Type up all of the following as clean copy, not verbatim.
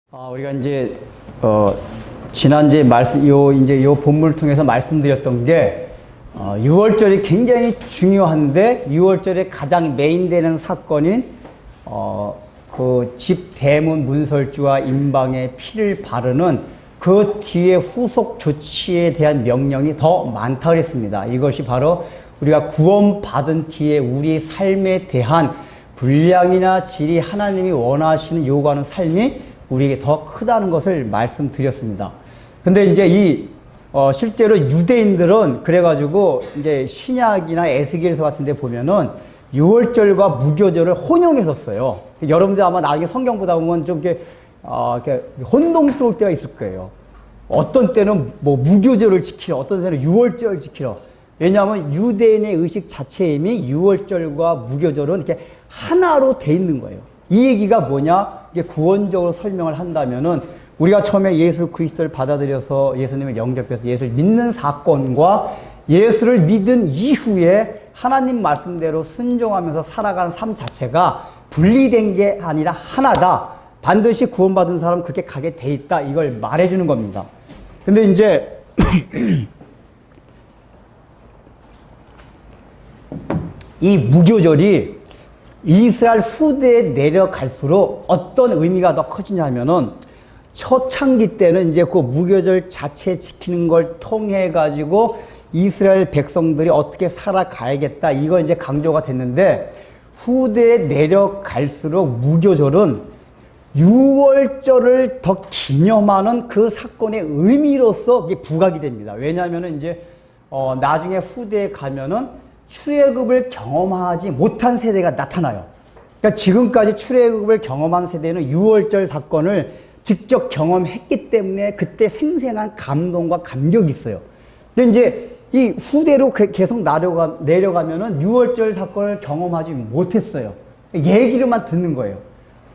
우리가 이제 지난주에 요 본문을 통해서 말씀드렸던 게 6월절이 굉장히 중요한데 6월절에 가장 메인되는 사건인 그 집 대문 문설주와 임방의 피를 바르는 그 뒤에 후속 조치에 대한 명령이 더 많다 그랬습니다. 이것이 바로 우리가 구원받은 뒤에 우리 삶에 대한 분량이나 질이 하나님이 원하시는 요구하는 삶이 우리에게 더 크다는 것을 말씀드렸습니다. 근데 이제 실제로 유대인들은 그래가지고 이제 신약이나 에스겔서 같은 데 보면은 6월절과 무교절을 혼용했었어요. 여러분들 아마 나중에 성경 보다 보면 좀 이렇게 혼동스러울 때가 있을 거예요. 어떤 때는 뭐 무교절을 지키러, 어떤 때는 6월절 지키러. 왜냐하면 유대인의 의식 자체에 이미 6월절과 무교절은 이렇게 하나로 돼 있는 거예요. 이 얘기가 뭐냐? 이게 구원적으로 설명을 한다면은 우리가 처음에 예수 그리스도를 받아들여서 예수님을 영접해서 예수를 믿는 사건과 예수를 믿은 이후에 하나님 말씀대로 순종하면서 살아가는 삶 자체가 분리된 게 아니라 하나다. 반드시 구원받은 사람은 그렇게 가게 돼 있다. 이걸 말해주는 겁니다. 근데 이제 이 무교절이 이스라엘 후대에 내려갈수록 어떤 의미가 더 커지냐면은 초창기 때는 이제 그 무교절 자체 지키는 걸 통해 가지고 이스라엘 백성들이 어떻게 살아가야겠다 이거 이제 강조가 됐는데 후대에 내려갈수록 무교절은 6월절을 더 기념하는 그 사건의 의미로서 이게 부각이 됩니다. 왜냐하면은 이제 나중에 후대에 가면은 출애굽을 경험하지 못한 세대가 나타나요. 그러니까 지금까지 출애굽을 경험한 세대는 6월절 사건을 직접 경험했기 때문에 그때 생생한 감동과 감격이 있어요. 근데 이제 이 후대로 계속 내려가면은 6월절 사건을 경험하지 못했어요. 얘기로만 듣는 거예요.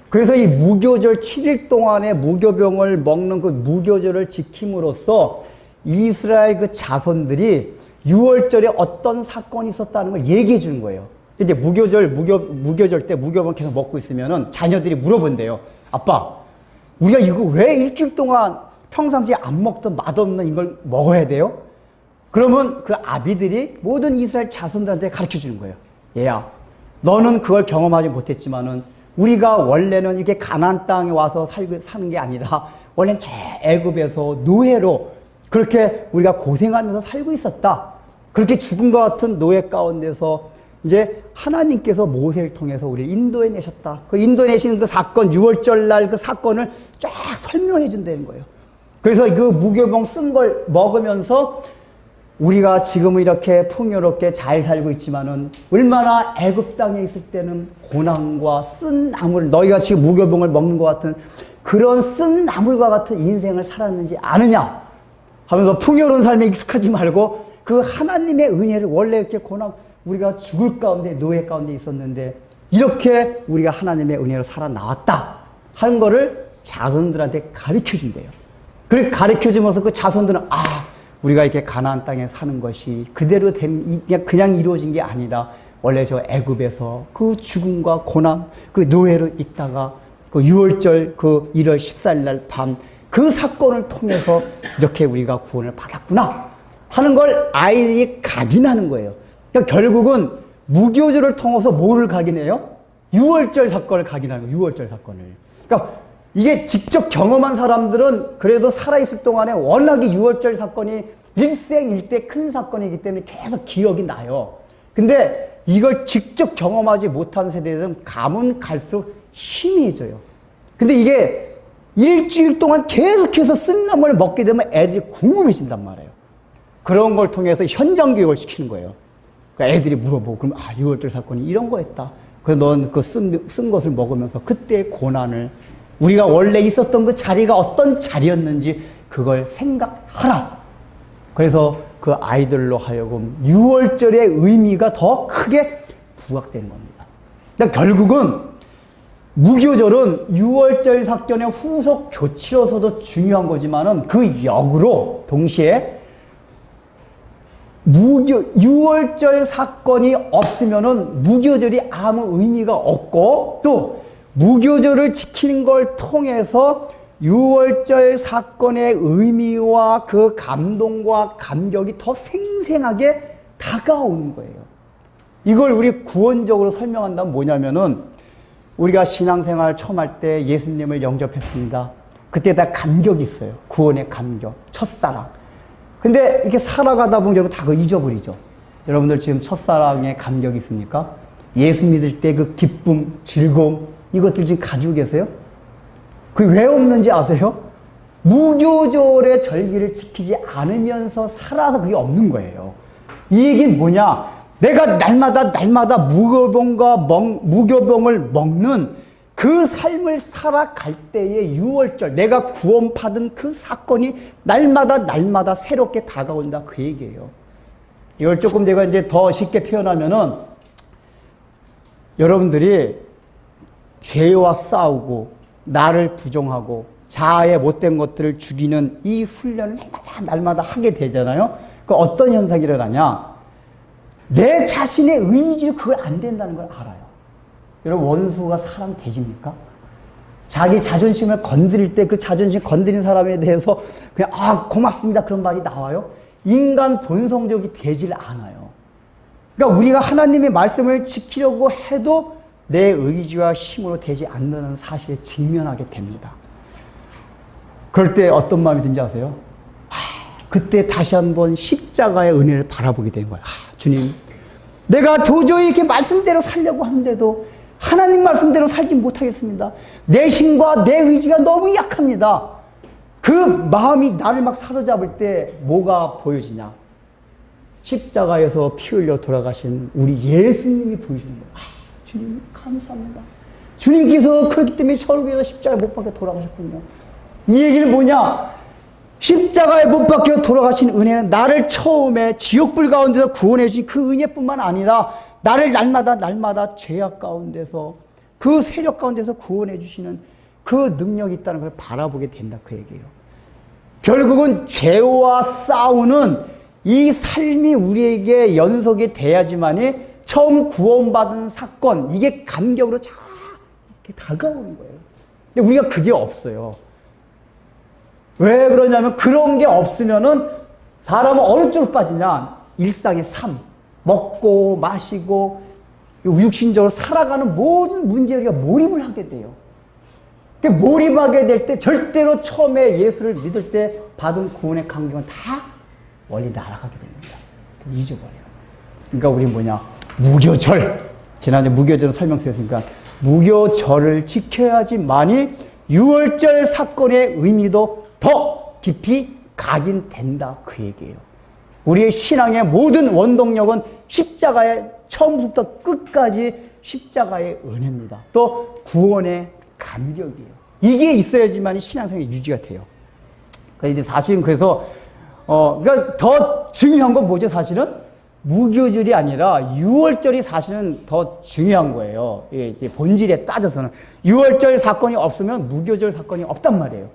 그래서 이 무교절 7일 동안의 무교병을 먹는 그 무교절을 지킴으로써 이스라엘 그 자손들이 6월절에 어떤 사건이 있었다는 걸 얘기해 주는 거예요. 이제 무교절 때 무교병 계속 먹고 있으면은 자녀들이 물어본대요. 아빠, 우리가 이거 왜 일주일 동안 평상시에 안 먹던 맛없는 이걸 먹어야 돼요? 그러면 그 아비들이 모든 이스라엘 자손들한테 가르쳐 주는 거예요. 얘야, 너는 그걸 경험하지 못했지만은 우리가 원래는 이렇게 가나안 땅에 와서 사는 게 아니라 원래는 저 애굽에서 노예로 그렇게 우리가 고생하면서 살고 있었다. 그렇게 죽음과 같은 노예 가운데서 이제 하나님께서 모세를 통해서 우리를 인도해 내셨다. 그 인도해 내시는 그 사건, 6월절 날 그 사건을 쫙 설명해 준다는 거예요. 그래서 그 무교병 쓴 걸 먹으면서 우리가 지금은 이렇게 풍요롭게 잘 살고 있지만은 얼마나 애굽 땅에 있을 때는 고난과 쓴 나물, 너희가 지금 무교병을 먹는 것 같은 그런 쓴 나물과 같은 인생을 살았는지 아느냐 하면서 풍요로운 삶에 익숙하지 말고 그 하나님의 은혜를 원래 이렇게 우리가 죽을 가운데 노예 가운데 있었는데 이렇게 우리가 하나님의 은혜로 살아나왔다 하는 거를 자손들한테 가르쳐 준대요. 그렇게 가르쳐 주면서 그 자손들은 우리가 이렇게 가나안 땅에 사는 것이 그대로 그냥 이루어진 게 아니라 원래 저 애굽에서 그 죽음과 고난 그 노예로 있다가 그 6월절 그 1월 14일 날 밤 그 사건을 통해서 이렇게 우리가 구원을 받았구나 하는 걸 아이들이 각인하는 거예요. 그러니까 결국은 무교절을 통해서 뭐를 각인해요? 6월절 사건을 각인하는 거예요. 6월절 사건을. 그러니까 이게 직접 경험한 사람들은 그래도 살아있을 동안에 워낙에 6월절 사건이 일생일대 큰 사건이기 때문에 계속 기억이 나요. 근데 이걸 직접 경험하지 못한 세대들은 가면 갈수록 희미해져요. 근데 이게 일주일 동안 계속해서 쓴 나물을 먹게 되면 애들이 궁금해진단 말이에요. 그런 걸 통해서 현장 교육을 시키는 거예요. 그러니까 애들이 물어보고, 그럼 6월절 사건이 이런 거였다. 그래서 넌 그 쓴 것을 먹으면서 그때의 고난을 우리가 원래 있었던 그 자리가 어떤 자리였는지 그걸 생각하라. 그래서 그 아이들로 하여금 6월절의 의미가 더 크게 부각되는 겁니다. 그러니까 결국은 무교절은 6월절 사건의 후속 조치로서도 중요한 거지만은 그 역으로 동시에 6월절 사건이 없으면은 무교절이 아무 의미가 없고 또 무교절을 지키는 걸 통해서 유월절 사건의 의미와 그 감동과 감격이 더 생생하게 다가오는 거예요. 이걸 우리 구원적으로 설명한다면 뭐냐면은 우리가 신앙생활 처음 할 때 예수님을 영접했습니다. 그때 다 감격이 있어요. 구원의 감격, 첫사랑. 근데 이렇게 살아가다 보면 여러분 다 그거 잊어버리죠. 여러분들 지금 첫사랑의 감격이 있습니까? 예수 믿을 때 그 기쁨, 즐거움 이것들 지금 가지고 계세요? 그게 왜 없는지 아세요? 무교절의 절기를 지키지 않으면서 살아서 그게 없는 거예요. 이 얘기는 뭐냐? 내가 날마다 무교병을 먹는 그 삶을 살아갈 때의 유월절, 내가 구원받은 그 사건이 날마다 새롭게 다가온다 그 얘기예요. 이걸 조금 제가 이제 더 쉽게 표현하면은 여러분들이 죄와 싸우고 나를 부정하고 자아의 못된 것들을 죽이는 이 훈련을 날마다 하게 되잖아요. 그 어떤 현상이 일어나냐? 내 자신의 의지로 그걸 안 된다는 걸 알아요. 여러분 원수가 사람 되십니까? 자기 자존심을 건드릴 때 그 자존심 건드린 사람에 대해서 그냥 고맙습니다 그런 말이 나와요? 인간 본성적이 되질 않아요. 그러니까 우리가 하나님의 말씀을 지키려고 해도 내 의지와 힘으로 되지 않는 사실에 직면하게 됩니다. 그럴 때 어떤 마음이 든지 아세요? 그때 다시 한번 십자가의 은혜를 바라보게 되는 거예요. 주님, 내가 도저히 이렇게 말씀대로 살려고 하는데도 하나님 말씀대로 살지 못하겠습니다. 내 힘과 내 의지가 너무 약합니다. 그 마음이 나를 막 사로잡을 때 뭐가 보여지냐? 십자가에서 피 흘려 돌아가신 우리 예수님이 보여주는 거예요. 주님 감사합니다. 주님께서 그렇기 때문에 저를 위해서 십자가에 못 박혀 돌아가셨군요. 이 얘기는 뭐냐? 십자가에 못 박혀 돌아가신 은혜는 나를 처음에 지옥불 가운데서 구원해 주신 그 은혜뿐만 아니라 나를 날마다 죄악 가운데서 그 세력 가운데서 구원해 주시는 그 능력이 있다는 걸 바라보게 된다 그 얘기예요. 결국은 죄와 싸우는 이 삶이 우리에게 연속이 돼야지만이 처음 구원받은 사건, 이게 감격으로 쫙 이렇게 다가오는 거예요. 근데 우리가 그게 없어요. 왜 그러냐면 그런 게 없으면은 사람은 어느 쪽으로 빠지냐? 일상의 삶. 먹고 마시고 육신적으로 살아가는 모든 문제에 우리가 몰입을 하게 돼요. 몰입하게 될 때 절대로 처음에 예수를 믿을 때 받은 구원의 감격은 다 멀리 날아가게 됩니다. 잊어버려요. 그러니까 우리 뭐냐? 무교절. 지난주에 무교절 설명서였으니까 무교절을 지켜야지만이 유월절 사건의 의미도 더 깊이 각인된다 그 얘기예요. 우리의 신앙의 모든 원동력은 십자가의 처음부터 끝까지 십자가의 은혜입니다. 또 구원의 감격이에요. 이게 있어야지만 신앙생활이 유지가 돼요. 그런데 사실은 그래서 그러니까 더 중요한 건 뭐죠? 사실은 무교절이 아니라 유월절이 사실은 더 중요한 거예요. 이게 본질에 따져서는 유월절 사건이 없으면 무교절 사건이 없단 말이에요.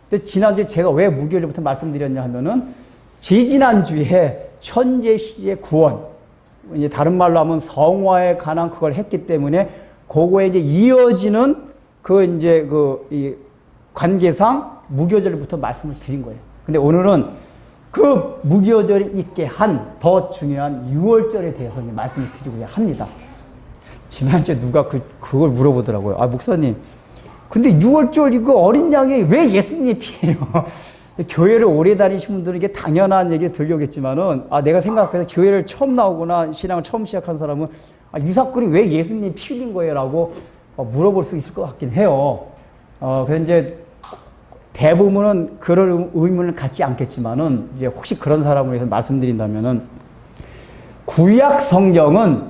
근데 지난주에 제가 왜 무교절부터 말씀드렸냐 하면은 지지난주에 현재 시제 구원, 이제 다른 말로 하면 성화에 관한 그걸 했기 때문에 그거에 이제 이어지는 이 관계상 무교절부터 말씀을 드린 거예요. 근데 오늘은 그 무교절이 있게 한 더 중요한 유월절에 대해서 이제 말씀을 드리고자 합니다. 지난주에 누가 그걸 물어보더라고요. 목사님, 근데 유월절 이거 어린 양이 왜 예수님의 피예요? 교회를 오래 다니신 분들은 이게 당연한 얘기 들려오겠지만은, 내가 생각해서 교회를 처음 나오거나 신앙을 처음 시작한 사람은, 이 사건이 왜 예수님이 피 흘린 거예요? 라고 물어볼 수 있을 것 같긴 해요. 그래서 이제 대부분은 그런 의문을 갖지 않겠지만은, 이제 혹시 그런 사람을 위해서 말씀드린다면은, 구약 성경은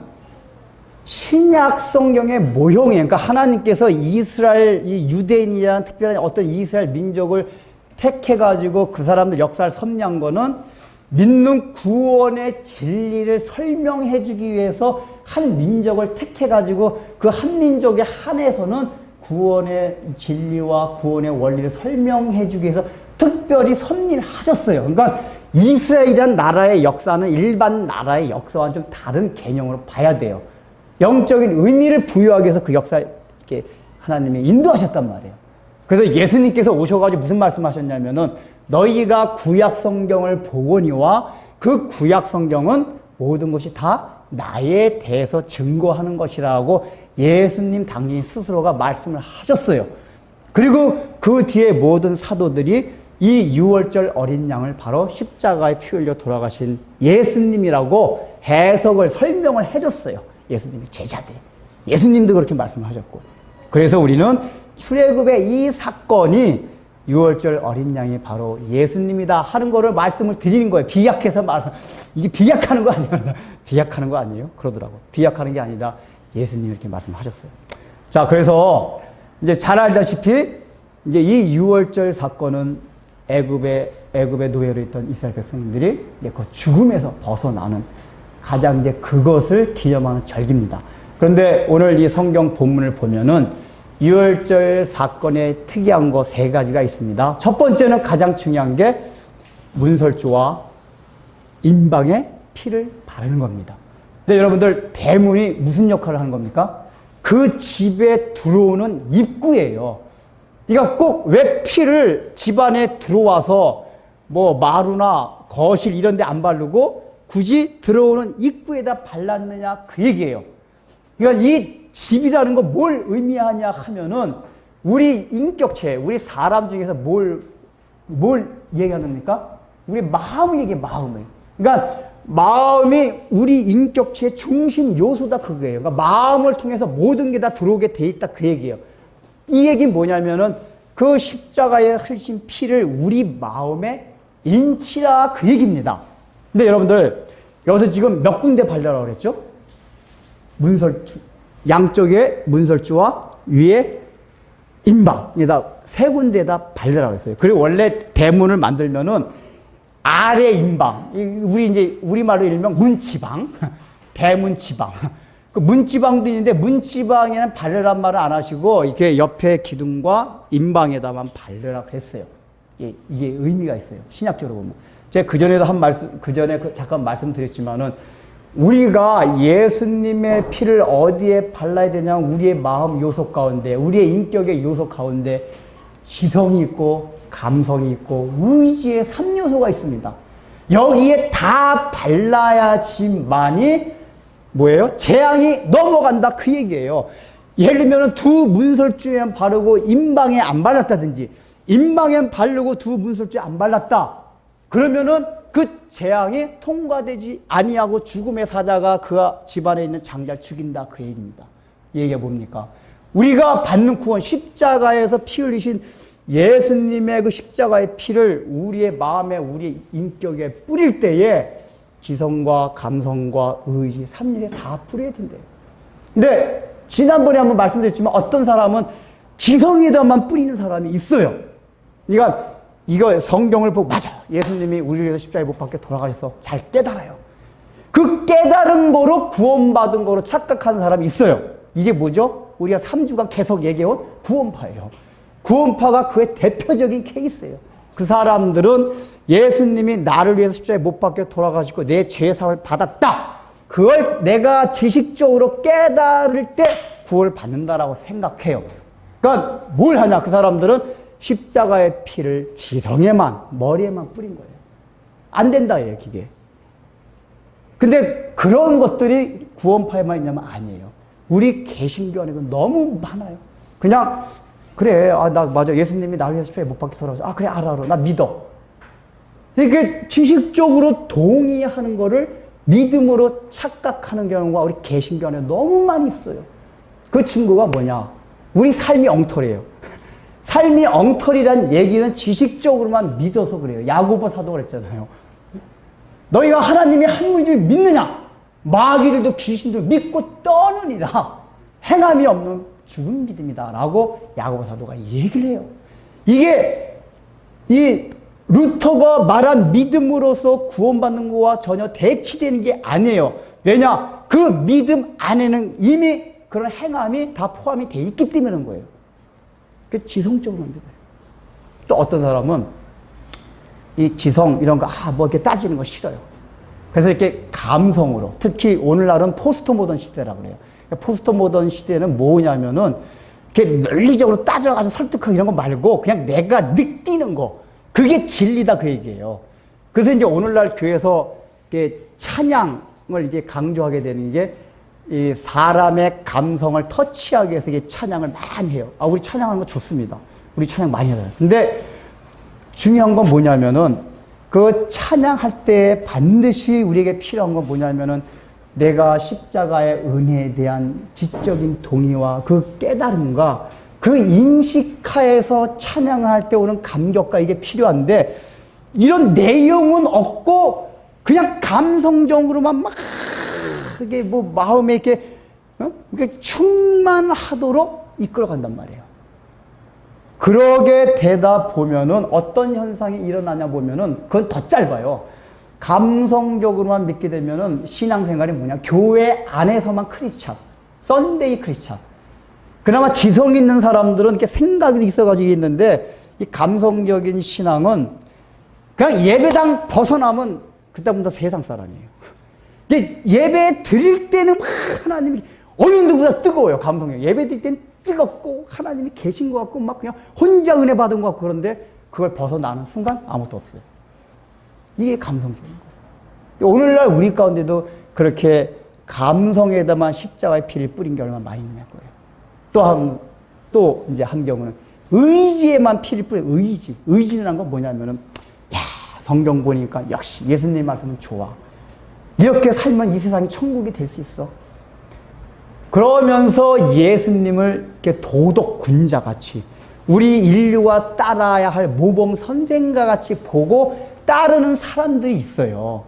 신약 성경의 모형이에요. 그러니까 하나님께서 이스라엘, 이 유대인이라는 특별한 어떤 이스라엘 민족을 택해가지고 그 사람들 역사를 섭리한 거는 믿는 구원의 진리를 설명해주기 위해서 한 민족을 택해가지고 그 한 민족에 한해서는 구원의 진리와 구원의 원리를 설명해주기 위해서 특별히 섭리를 하셨어요. 그러니까 이스라엘이라는 나라의 역사는 일반 나라의 역사와는 좀 다른 개념으로 봐야 돼요. 영적인 의미를 부여하기 위해서 그 역사에 이렇게 하나님이 인도하셨단 말이에요. 그래서 예수님께서 오셔가지고 무슨 말씀하셨냐면은 너희가 구약 성경을 보거니와 그 구약 성경은 모든 것이 다 나에 대해서 증거하는 것이라고 예수님 당신 스스로가 말씀을 하셨어요. 그리고 그 뒤에 모든 사도들이 이 유월절 어린 양을 바로 십자가에 피 흘려 돌아가신 예수님이라고 해석을 설명을 해줬어요. 예수님의 제자들이. 예수님도 그렇게 말씀하셨고. 그래서 우리는 출애굽의 이 사건이 유월절 어린 양이 바로 예수님이다 하는 거를 말씀을 드리는 거예요. 비약해서 말씀. 이게 비약하는 거 아니에요? 비약하는 거 아니에요? 그러더라고. 비약하는 게 아니라 예수님이 이렇게 말씀하셨어요. 자, 그래서 이제 잘 알다시피 이제 이 유월절 사건은 애굽의 노예로 있던 이스라엘 백성들이 이제 그 죽음에서 벗어나는 가장 이제 그것을 기념하는 절기입니다. 그런데 오늘 이 성경 본문을 보면은 유월절 사건에 특이한 거 세 가지가 있습니다. 첫 번째는 가장 중요한 게 문설주와 임방에 피를 바르는 겁니다. 근데 여러분들 대문이 무슨 역할을 하는 겁니까? 그 집에 들어오는 입구예요. 그러니까 꼭 왜 피를 집 안에 들어와서 뭐 마루나 거실 이런 데 안 바르고 굳이 들어오는 입구에다 발랐느냐 그 얘기예요. 그러니까 이 집이라는 거 뭘 의미하냐 하면은 우리 인격체, 우리 사람 중에서 뭘 얘기하는 겁니까? 우리 마음을 얘기해, 마음을. 그러니까 마음이 우리 인격체의 중심 요소다 그거예요. 그러니까 마음을 통해서 모든 게 다 들어오게 돼 있다 그 얘기예요. 이 얘기는 뭐냐면은 그 십자가에 흘린 피를 우리 마음에 인치라 그 얘기입니다. 근데 여러분들 여기서 지금 몇 군데 발라라고 그랬죠? 문설주, 양쪽에 문설주와 위에 임방에다 세 군데에다 발라라고 했어요. 그리고 원래 대문을 만들면은 아래 임방, 우리 이제 우리말로 일명 문지방, 대문 지방. 그 문지방도 있는데 문지방에는 바르란 말을 안 하시고 이렇게 옆에 기둥과 임방에다만 바르라 그랬어요. 이게 의미가 있어요. 신약적으로 보면. 제가 그전에 잠깐 말씀드렸지만은 우리가 예수님의 피를 어디에 발라야 되냐면 우리의 마음 요소 가운데, 우리의 인격의 요소 가운데 지성이 있고 감성이 있고 의지의 3요소가 있습니다. 여기에 다 발라야지만이 뭐예요? 재앙이 넘어간다 그 얘기예요. 예를 들면 두 문설주에 바르고 임방에 안 발랐다든지 임방에 바르고 두 문설주에 안 발랐다. 그러면은 그 재앙이 통과되지 아니하고 죽음의 사자가 그 집안에 있는 장자를 죽인다 그 얘기입니다. 이 얘기가 뭡니까? 우리가 받는 구원 십자가에서 피 흘리신 예수님의 그 십자가의 피를 우리의 마음에 우리의 인격에 뿌릴 때에 지성과 감성과 의지, 삼일에 다 뿌려야 된대요. 근데 지난번에 한번 말씀드렸지만 어떤 사람은 지성에다만 뿌리는 사람이 있어요. 그러니까 이거 성경을 보고 맞아. 예수님이 우리를 위해서 십자가에 못 박혀 돌아가셔서 잘 깨달아요. 그 깨달은 거로 구원받은 거로 착각하는 사람이 있어요. 이게 뭐죠? 우리가 3주간 계속 얘기해온 구원파예요. 구원파가 그의 대표적인 케이스예요. 그 사람들은 예수님이 나를 위해서 십자가에 못 박혀 돌아가시고 내 죄사함을 받았다. 그걸 내가 지식적으로 깨달을 때 구원을 받는다라고 생각해요. 그러니까 뭘 하냐? 그 사람들은 십자가의 피를 지성에만, 머리에만 뿌린 거예요. 안 된다, 얘 그게. 근데 그런 것들이 구원파에만 있냐면 아니에요. 우리 개신교 안에 너무 많아요. 그냥 그래, 나 맞아. 예수님이 나를 위해서 십자가에 못 박혀 돌아가서 그래, 알아. 나 믿어. 이게 지식적으로 동의하는 거를 믿음으로 착각하는 경우가 우리 개신교 안에 너무 많이 있어요. 그 친구가 뭐냐? 우리 삶이 엉터리예요. 삶이 엉터리란 얘기는 지식적으로만 믿어서 그래요. 야고보 사도가 그랬잖아요. 너희가 하나님이 한 분인 줄 믿느냐? 마귀들도 귀신들 믿고 떠느니라. 행함이 없는 죽은 믿음이다. 라고 야고보 사도가 얘기를 해요. 이게 이 루터가 말한 믿음으로서 구원받는 거와 전혀 대치되는 게 아니에요. 왜냐? 그 믿음 안에는 이미 그런 행함이 다 포함이 돼 있기 때문에 그런 거예요. 그 지성적으로 만든 거예요. 또 어떤 사람은 이 지성 이런 거 뭐 이렇게 따지는 거 싫어요. 그래서 이렇게 감성으로, 특히 오늘날은 포스트 모던 시대라고 그래요. 포스트 모던 시대는 뭐냐면은 이렇게 논리적으로 따져가지고 설득하고 이런 거 말고 그냥 내가 느끼는 거. 그게 진리다 그 얘기예요. 그래서 이제 오늘날 교회에서 찬양을 이제 강조하게 되는 게 이 사람의 감성을 터치하기 위해서 이게 찬양을 많이 해요. 아, 우리 찬양하는 거 좋습니다. 우리 찬양 많이 해요. 근데 중요한 건 뭐냐면은 그 찬양할 때 반드시 우리에게 필요한 건 뭐냐면은 내가 십자가의 은혜에 대한 지적인 동의와 그 깨달음과 그 인식하에서 찬양을 할 때 오는 감격과 이게 필요한데 이런 내용은 없고 그냥 감성적으로만 막 그게 뭐 마음에 이렇게 이렇게 충만하도록 이끌어간단 말이에요. 그러게 되다 보면은 어떤 현상이 일어나냐 보면은 그건 더 짧아요. 감성적으로만 믿게 되면은 신앙생활이 뭐냐? 교회 안에서만 크리스찬, 썬데이 크리스찬. 그나마 지성 있는 사람들은 이렇게 생각이 있어가지고 있는데 이 감성적인 신앙은 그냥 예배당 벗어나면 그때부터 세상 사람이에요. 예배 드릴 때는 하나님이 어느 누구보다 뜨거워요. 감성이. 예배 드릴 때는 뜨겁고 하나님이 계신 것 같고 막 그냥 혼자 은혜 받은 것 같고 그런데 그걸 벗어나는 순간 아무것도 없어요. 이게 감성적인 거예요. 오늘날 우리 가운데도 그렇게 감성에다만 십자가의 피를 뿌린 게 얼마나 많이 있냐고요. 또 이제 한 경우는 의지에만 피를 뿌린 의지. 의지라는 건 뭐냐면은 야, 성경 보니까 역시 예수님 말씀은 좋아. 이렇게 살면 이 세상이 천국이 될 수 있어. 그러면서 예수님을 이렇게 도덕군자 같이 우리 인류가 따라야 할 모범 선생과 같이 보고 따르는 사람들이 있어요.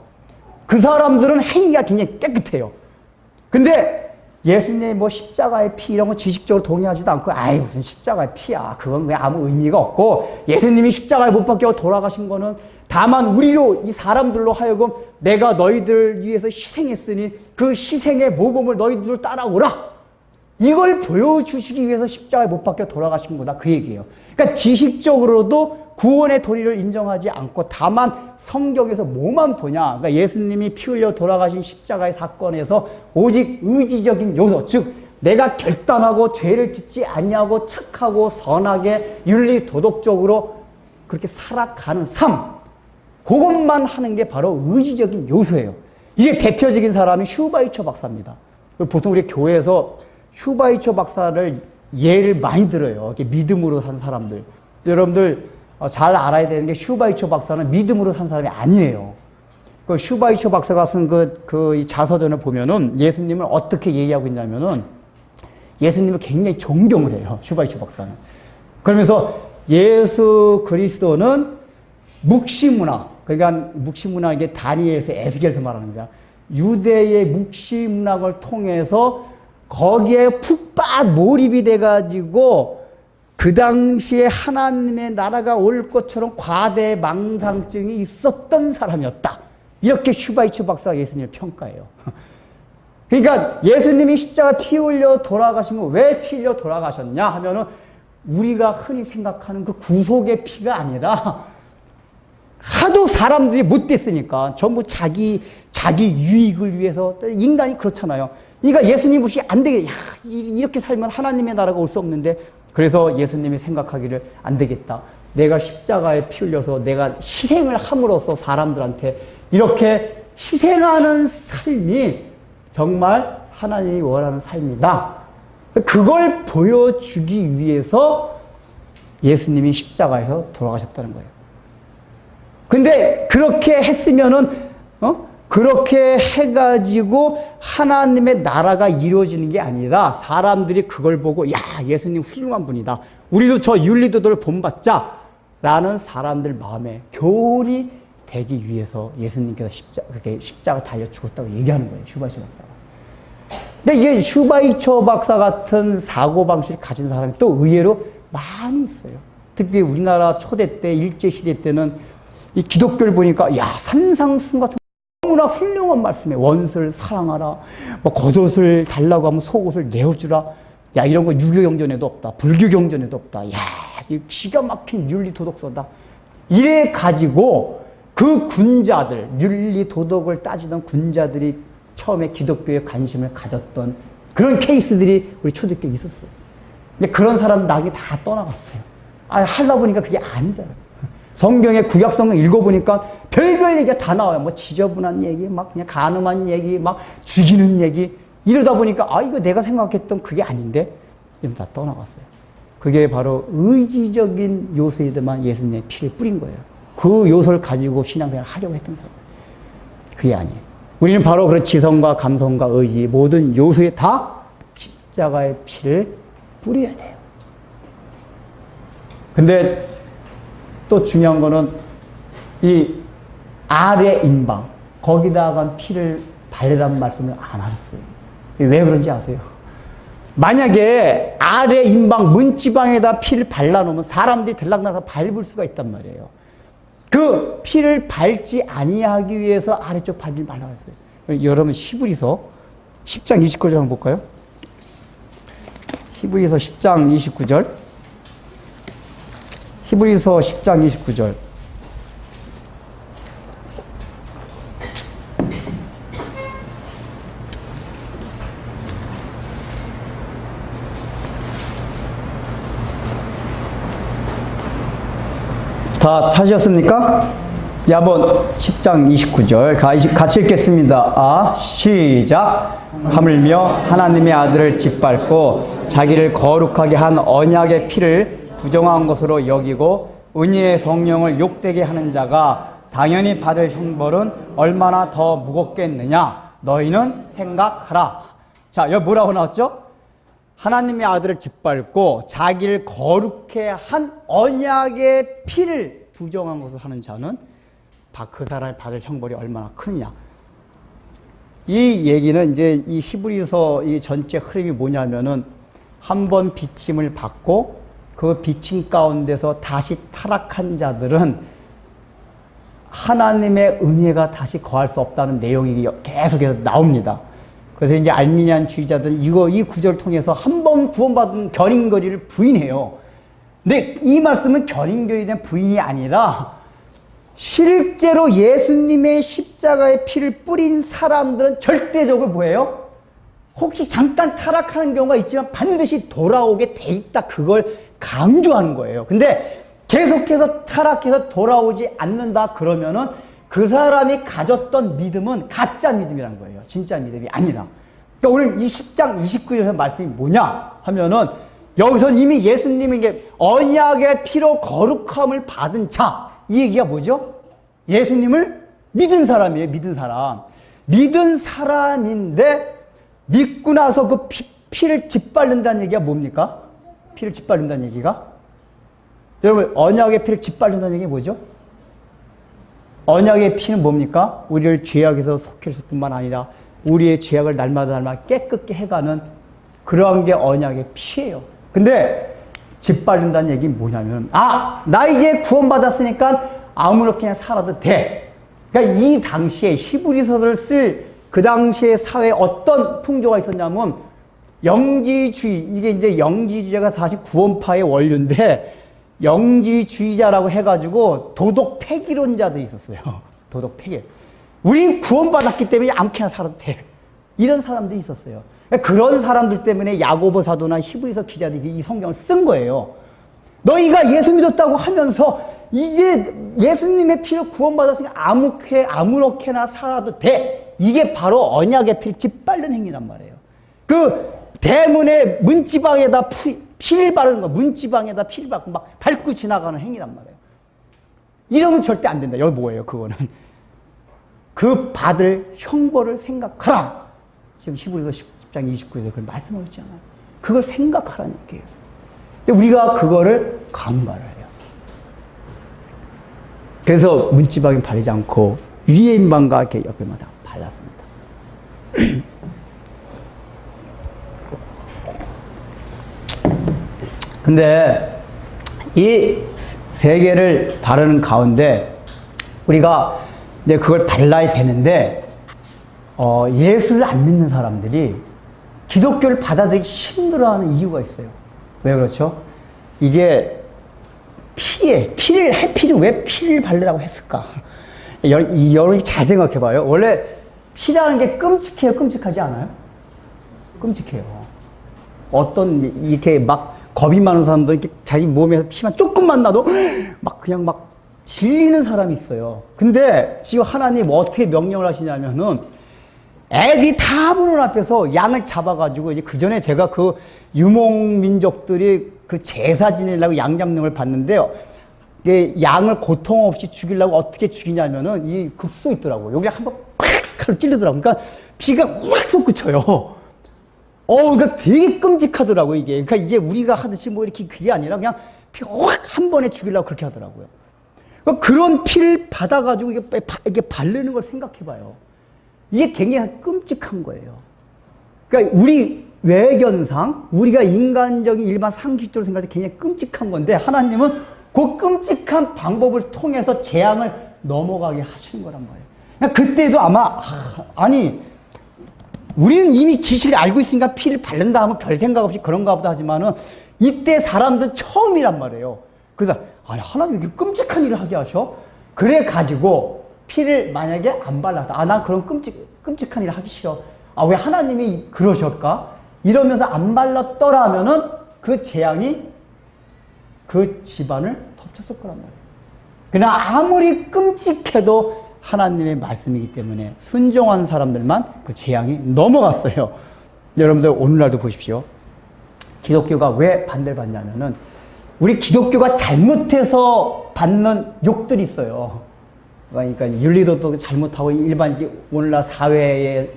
그 사람들은 행위가 굉장히 깨끗해요. 근데 예수님의 뭐 십자가의 피 이런 거 지식적으로 동의하지도 않고 아이 무슨 십자가의 피야. 그건 그냥 아무 의미가 없고 예수님이 십자가에 못 박혀 돌아가신 거는 다만 우리로 이 사람들로 하여금 내가 너희들 위해서 희생했으니 그 희생의 모범을 너희들 따라오라. 이걸 보여주시기 위해서 십자가에 못 박혀 돌아가신 거다. 그 얘기예요. 그러니까 지식적으로도 구원의 도리를 인정하지 않고 다만 성경에서 뭐만 보냐. 그러니까 예수님이 피 흘려 돌아가신 십자가의 사건에서 오직 의지적인 요소, 즉 내가 결단하고 죄를 짓지 아니하고 착하고 선하게 윤리 도덕적으로 그렇게 살아가는 삶. 그것만 하는 게 바로 의지적인 요소예요. 이게 대표적인 사람이 슈바이처 박사입니다. 보통 우리 교회에서 슈바이처 박사를 예를 많이 들어요. 이렇게 믿음으로 산 사람들. 여러분들 잘 알아야 되는 게 슈바이처 박사는 믿음으로 산 사람이 아니에요. 그 슈바이처 박사가 쓴 이 자서전을 보면은 예수님을 어떻게 얘기하고 있냐면은 예수님을 굉장히 존경을 해요. 슈바이처 박사는. 그러면서 예수 그리스도는 묵시문화, 그러니까 묵시문화 이게 다니엘서 에스겔서 말하는 거야. 유대의 묵시문학을 통해서 거기에 푹 몰입이 돼가지고 그 당시에 하나님의 나라가 올 것처럼 과대망상증이 있었던 사람이었다. 이렇게 슈바이처 박사가 예수님을 평가해요. 그러니까 예수님이 십자가 피 흘려 돌아가신 거 왜 피 흘려 돌아가셨냐 하면은 우리가 흔히 생각하는 그 구속의 피가 아니라 하도 사람들이 못됐으니까 전부 자기 유익을 위해서 인간이 그렇잖아요. 그러니까 예수님 없이 안 되겠다. 야, 이렇게 살면 하나님의 나라가 올 수 없는데 그래서 예수님이 생각하기를 안 되겠다. 내가 십자가에 피 흘려서 내가 희생을 함으로써 사람들한테 이렇게 희생하는 삶이 정말 하나님이 원하는 삶이다. 그걸 보여주기 위해서 예수님이 십자가에서 돌아가셨다는 거예요. 근데 그렇게 했으면은 그렇게 해가지고 하나님의 나라가 이루어지는 게 아니라 사람들이 그걸 보고 야 예수님 훌륭한 분이다. 우리도 저 윤리도덕을 본받자 라는 사람들 마음에 교훈이 되기 위해서 예수님께서 십자가 달려 죽었다고 얘기하는 거예요. 슈바이처 박사가. 근데 이게 슈바이처 박사 같은 사고방식을 가진 사람이 또 의외로 많이 있어요. 특히 우리나라 초대 때 일제시대 때는 이 기독교를 보니까 야 산상순 같은 너무나 훌륭한 말씀에 원수를 사랑하라, 뭐 겉옷을 달라고 하면 속옷을 내어주라. 야 이런 거 유교 경전에도 없다. 불교 경전에도 없다. 야 이 기가 막힌 윤리 도덕서다. 이래 가지고 그 군자들 윤리 도덕을 따지던 군자들이 처음에 기독교에 관심을 가졌던 그런 케이스들이 우리 초대교회에 있었어요. 근데 그런 사람 나중에 다 떠나갔어요. 하다 보니까 그게 아니잖아요. 성경의 구약성경 읽어보니까 별별 얘기가 다 나와요. 뭐 지저분한 얘기, 막 그냥 간음한 얘기, 막 죽이는 얘기. 이러다 보니까 이거 내가 생각했던 그게 아닌데? 이러면 다 떠나갔어요. 그게 바로 의지적인 요소에만 예수님의 피를 뿌린 거예요. 그 요소를 가지고 신앙생활을 하려고 했던 사람. 그게 아니에요. 우리는 바로 그런 지성과 감성과 의지, 모든 요소에 다 십자가의 피를 뿌려야 돼요. 근데 또 중요한 거는 이 아래 임방, 거기다가 피를 바르라는 말씀을 안 하셨어요. 왜 그런지 아세요? 만약에 아래 임방, 문지방에다 피를 발라놓으면 사람들이 들락날락 밟을 수가 있단 말이에요. 그 피를 밟지 아니하기 위해서 아래쪽 밟지 말라고 했어요. 여러분 히브리서 10장 29절 한번 볼까요? 히브리서 10장 29절. 히브리서 10장 29절. 다 찾으셨습니까? 네, 한번 10장 29절 같이 읽겠습니다. 시작. 하물며 하나님의 아들을 짓밟고 자기를 거룩하게 한 언약의 피를 부정한 것으로 여기고 은혜의 성령을 욕되게 하는 자가 당연히 받을 형벌은 얼마나 더 무겁겠느냐. 너희는 생각하라. 자, 여기 뭐라고 나왔죠? 하나님의 아들을 짓밟고 자기를 거룩해 한 언약의 피를 부정한 것을 하는 자는 그 사람이 받을 형벌이 얼마나 크냐. 이 얘기는 이제 이 히브리서 이 전체 흐름이 뭐냐면은 한 번 비침을 받고 그 비침 가운데서 다시 타락한 자들은 하나님의 은혜가 다시 거할 수 없다는 내용이 계속해서 나옵니다. 그래서 이제 알미니안 주의자들은 이 구절을 통해서 한 번 구원받은 결인거리를 부인해요. 근데 이 말씀은 결인거리에 대한 부인이 아니라 실제로 예수님의 십자가의 피를 뿌린 사람들은 절대적으로 뭐예요? 혹시 잠깐 타락하는 경우가 있지만 반드시 돌아오게 돼 있다. 그걸 강조하는 거예요. 근데 계속해서 타락해서 돌아오지 않는다 그러면은 그 사람이 가졌던 믿음은 가짜 믿음이라는 거예요. 진짜 믿음이 아니라. 그러니까 오늘 이 10장 29절에서 말씀이 뭐냐 하면은 여기서 이미 예수님이 이게 언약의 피로 거룩함을 받은 자, 이 얘기가 뭐죠? 예수님을 믿은 사람이에요. 믿은 사람. 믿은 사람인데 믿고 나서 그 피를 짓밟는다는 얘기가 뭡니까? 피를 짓밟는다는 얘기가? 여러분, 언약의 피를 짓밟는다는 얘기가 뭐죠? 언약의 피는 뭡니까? 우리를 죄악에서 속힐 뿐만 아니라 우리의 죄악을 날마다 깨끗게 해가는 그러한 게 언약의 피예요. 근데 짓밟는다는 얘기는 뭐냐면 나 이제 구원받았으니까 아무렇게나 살아도 돼. 그러니까 이 당시에 히브리서를 쓸 그 당시에 사회에 어떤 풍조가 있었냐면 영지주의, 이게 이제 영지주의가 사실 구원파의 원류인데 영지주의자라고 해가지고 도덕 폐기론자들이 있었어요. 도덕 폐기. 우린 구원받았기 때문에 아무렇게나 살아도 돼. 이런 사람들이 있었어요. 그런 사람들 때문에 야고보 사도나 히브리서 기자들이 이 성경을 쓴 거예요. 너희가 예수 믿었다고 하면서 이제 예수님의 피로 구원받았으니까 아무렇게나 살아도 돼. 이게 바로 언약의 피를 짓밟는 행위란 말이에요. 그 대문에 문지방에다 피를 바르는 거, 문지방에다 피를 바르고 막 밟고 지나가는 행위란 말이에요. 이러면 절대 안 된다. 여기 뭐예요, 그거는? 그 받을 형벌을 생각하라. 지금 히브리서 10장 29절에 그걸 말씀을 했잖아요. 그걸 생각하라는 얘기예요. 근데 우리가 그거를 간과를 해요. 그래서 문지방에 바르지 않고 위에 임방과 이렇게 옆에만 다 발랐습니다. 근데 이 세 개를 바르는 가운데 우리가 이제 그걸 발라야 되는데 예수를 안 믿는 사람들이 기독교를 받아들이기 힘들어하는 이유가 있어요. 왜 그렇죠? 이게 피를 왜 피를 바르라고 했을까? 여러분이 잘 생각해봐요. 원래 피라는 게 끔찍해요? 끔찍하지 않아요? 끔찍해요. 이렇게 막 겁이 많은 사람들은 이렇게 자기 몸에서 피만 조금만 나도 막 그냥 막 질리는 사람이 있어요. 근데 지금 하나님 어떻게 명령을 하시냐면은 애들이 다 보는 앞에서 양을 잡아가지고 이제 그 전에 제가 그 유목민족들이 그 제사 지내려고 양 잡는 걸 봤는데요. 이게 양을 고통 없이 죽이려고 어떻게 죽이냐면은 이 극소 있더라고요. 여기 한번 팍 칼로 찔르더라고요. 그러니까 피가 확 솟구쳐요. 그러니까 되게 끔찍하더라고요, 이게. 그러니까 이게 우리가 하듯이 뭐 이렇게 그게 아니라 그냥 피 확 한 번에 죽이려고 그렇게 하더라고요. 그러니까 그런 피를 받아가지고 이게 바르는 걸 생각해봐요. 이게 굉장히 끔찍한 거예요. 그러니까 우리 외견상, 우리가 인간적인 일반 상식적으로 생각할 때 굉장히 끔찍한 건데, 하나님은 그 끔찍한 방법을 통해서 재앙을 넘어가게 하시는 거란 말이에요. 그러니까 그때도 아마, 아니, 우리는 이미 지식을 알고 있으니까 피를 바른다 하면 별 생각 없이 그런가 보다 하지만은, 이때 사람들은 처음이란 말이에요. 그래서, 아니, 하나님 이렇게 끔찍한 일을 하게 하셔? 그래가지고, 피를 만약에 안 발랐다. 난 그런 끔찍한 일을 하기 싫어. 왜 하나님이 그러실까? 이러면서 안 발랐더라면은 그 재앙이 그 집안을 덮쳤을 거란 말이에요. 그러나 아무리 끔찍해도 하나님의 말씀이기 때문에 순종한 사람들만 그 재앙이 넘어갔어요. 여러분들 오늘날도 보십시오. 기독교가 왜 반대를 받냐면은 우리 기독교가 잘못해서 받는 욕들이 있어요. 그러니까 윤리도도 잘못하고 일반 오늘날 사회의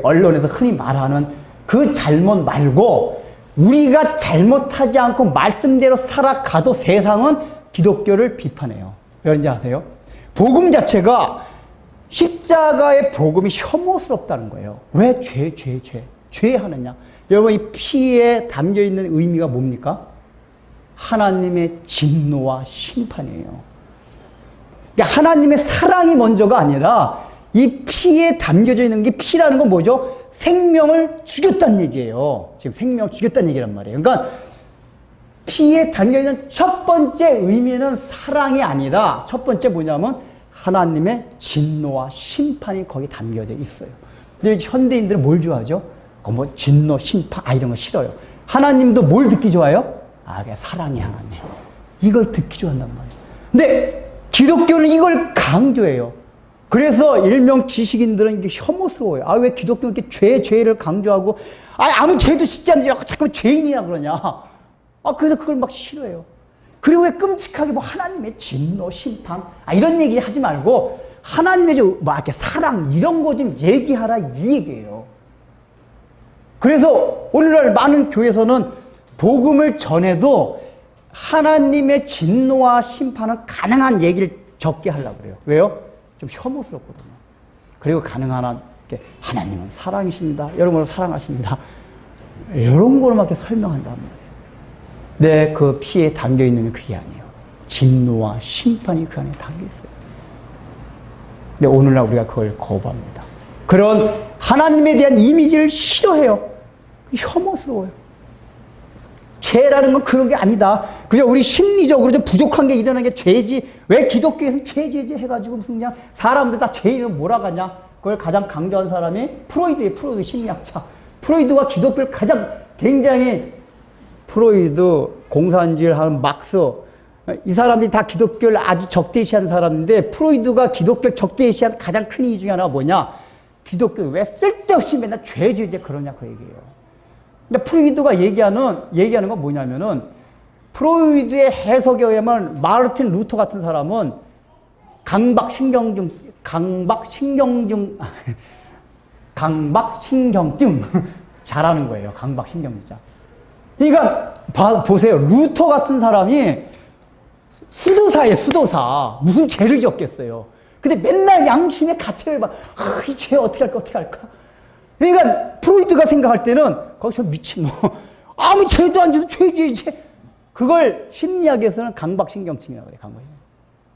언론에서 흔히 말하는 그 잘못 말고 우리가 잘못하지 않고 말씀대로 살아가도 세상은 기독교를 비판해요. 왜 그런지 아세요? 복음 자체가 십자가의 복음이 혐오스럽다는 거예요. 왜 죄 하느냐? 여러분 이 피에 담겨있는 의미가 뭡니까? 하나님의 진노와 심판이에요. 그러니까 하나님의 사랑이 먼저가 아니라 이 피에 담겨져 있는 게 피라는 건 뭐죠? 생명을 죽였다는 얘기예요. 지금 생명을 죽였다는 얘기란 말이에요. 그러니까 피에 담겨있는 첫 번째 의미는 사랑이 아니라 첫 번째 뭐냐면 하나님의 진노와 심판이 거기 담겨져 있어요. 근데 현대인들은 뭘 좋아하죠? 뭐 진노, 심판, 이런 거 싫어요. 하나님도 뭘 듣기 좋아요? 그냥 사랑의 하나님. 이걸 듣기 좋아한단 말이에요. 근데 기독교는 이걸 강조해요. 그래서 일명 지식인들은 이게 혐오스러워요. 왜 기독교는 이렇게 죄를 강조하고, 아무 죄도 짓지 않는데 잠깐만 죄인이라 그러냐. 그래서 그걸 막 싫어해요. 그리고 왜 끔찍하게 뭐 하나님의 진노, 심판, 이런 얘기 하지 말고, 하나님의 이렇게 사랑, 이런 거 좀 얘기하라, 이 얘기예요. 그래서 오늘날 많은 교회에서는 복음을 전해도 하나님의 진노와 심판은 가능한 얘기를 적게 하려고 그래요. 왜요? 좀 혐오스럽거든요. 그리고 가능한 한 하나님은 사랑이십니다. 여러분을 사랑하십니다. 이런 거로만 이렇게 설명한단 말이에요. 그 피에 담겨 있는 그게 아니에요. 진노와 심판이 그 안에 담겨 있어요. 근데 오늘날 우리가 그걸 거부합니다. 그런 하나님에 대한 이미지를 싫어해요. 혐오스러워요. 죄라는 건 그런 게 아니다. 그냥 우리 심리적으로 좀 부족한 게 일어나는 게 죄지. 왜 기독교에서는 죄 해가지고 무슨 그냥 사람들 다 죄인을 몰아가냐. 그걸 가장 강조한 사람이 프로이드예요. 프로이드 심리학자. 프로이드가 기독교를 가장 굉장히 프로이드, 공산주의를 하는 막스, 이 사람들이 다 기독교를 아주 적대시한 사람인데 프로이드가 기독교를 적대시한 가장 큰 이유 중에 하나가 뭐냐. 기독교 왜 쓸데없이 맨날 죄 그러냐 그 얘기예요. 근데 프로이드가 얘기하는 건 뭐냐면은 프로이드의 해석에 의하면 마르틴 루터 같은 사람은 강박신경증 잘하는 거예요. 강박신경증. 그러니까 보세요. 루터 같은 사람이 수도사예요. 수도사. 무슨 죄를 지었겠어요. 근데 맨날 양심의 가책을 봐. 이 죄 어떻게 할까? 그러니까 프로이드가 생각할 때는 거기서 미친놈. 아무 죄도 안 져도 죄지. 그걸 심리학에서는 강박신경증이라고 그래요. 강박신경증.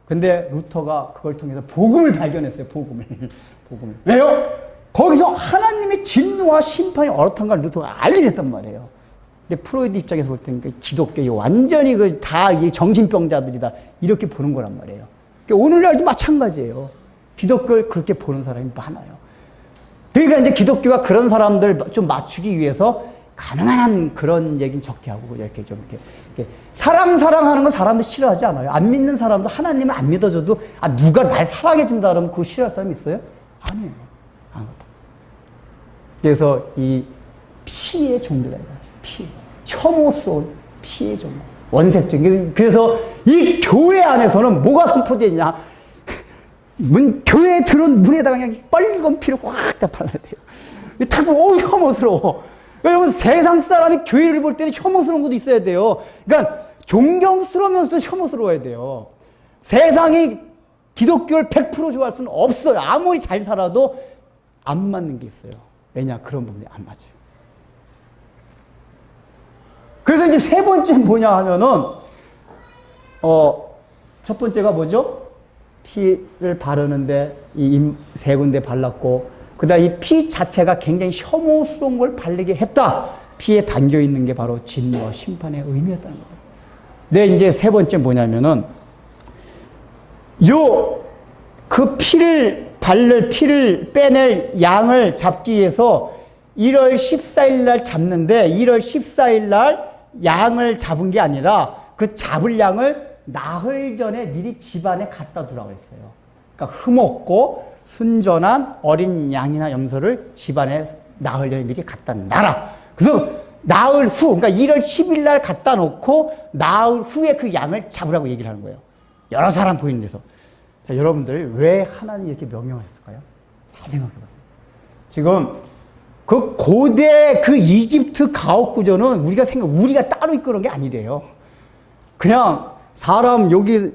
근데 루터가 그걸 통해서 복음을 발견했어요. 복음을. 왜요? 거기서 하나님의 진노와 심판이 어떻다는 걸 루터가 알게 됐단 말이에요. 근데 프로이드 입장에서 볼 때는 기독교 완전히 다 정신병자들이다. 이렇게 보는 거란 말이에요. 오늘날도 마찬가지예요. 기독교를 그렇게 보는 사람이 많아요. 그러니까 이제 기독교가 그런 사람들 좀 맞추기 위해서 가능한 한 그런 얘기는 적게 하고 이렇게 좀 이렇게 사랑하는 건 사람도 싫어하지 않아요. 안 믿는 사람도 하나님을 안 믿어줘도 누가 날 사랑해 준다 그러면 그거 싫어할 사람이 있어요? 아니에요. 아무것도. 그래서 이 피의 종교다 이거야. 피. 혐오스러운 피의 종교. 원색적인. 그래서 이 교회 안에서는 뭐가 선포되어 있냐? 교회에 들어온 문에다가 그냥 빨간 피를 확 다 발라야 돼요. 딱 보면 혐오스러워. 여러분 세상 사람이 교회를 볼 때는 혐오스러운 것도 있어야 돼요. 그러니까 존경스러우면서도 혐오스러워야 돼요. 세상이 기독교를 100% 좋아할 수는 없어요. 아무리 잘 살아도 안 맞는 게 있어요. 왜냐? 그런 부분이 안 맞아요. 그래서 이제 세 번째는 뭐냐 하면은 첫 번째가 뭐죠? 피를 바르는데 이 세 군데 발랐고 그다음 이 피 자체가 굉장히 혐오스러운 걸 바르게 했다. 피에 담겨 있는 게 바로 진노와 심판의 의미였다는 거예요. 근데 이제 세 번째 뭐냐면은 그 피를 빼낼 양을 잡기 위해서 1월 14일 날 잡는데 1월 14일 날 양을 잡은 게 아니라 그 잡을 양을 나흘 전에 미리 집안에 갖다 두라고 했어요. 그러니까 흠없고 순전한 어린 양이나 염소를 집안에 나흘 전에 미리 갖다 놔라. 그래서 나흘 후, 그러니까 1월 10일 날 갖다 놓고 나흘 후에 그 양을 잡으라고 얘기를 하는 거예요. 여러 사람 보이는 데서. 자, 여러분들 왜 하나님이 이렇게 명령했을까요? 잘 생각해 보세요. 지금 그 고대 그 이집트 가옥 구조는 우리가 따로 있고 그런 게 아니래요. 그냥 사람 여기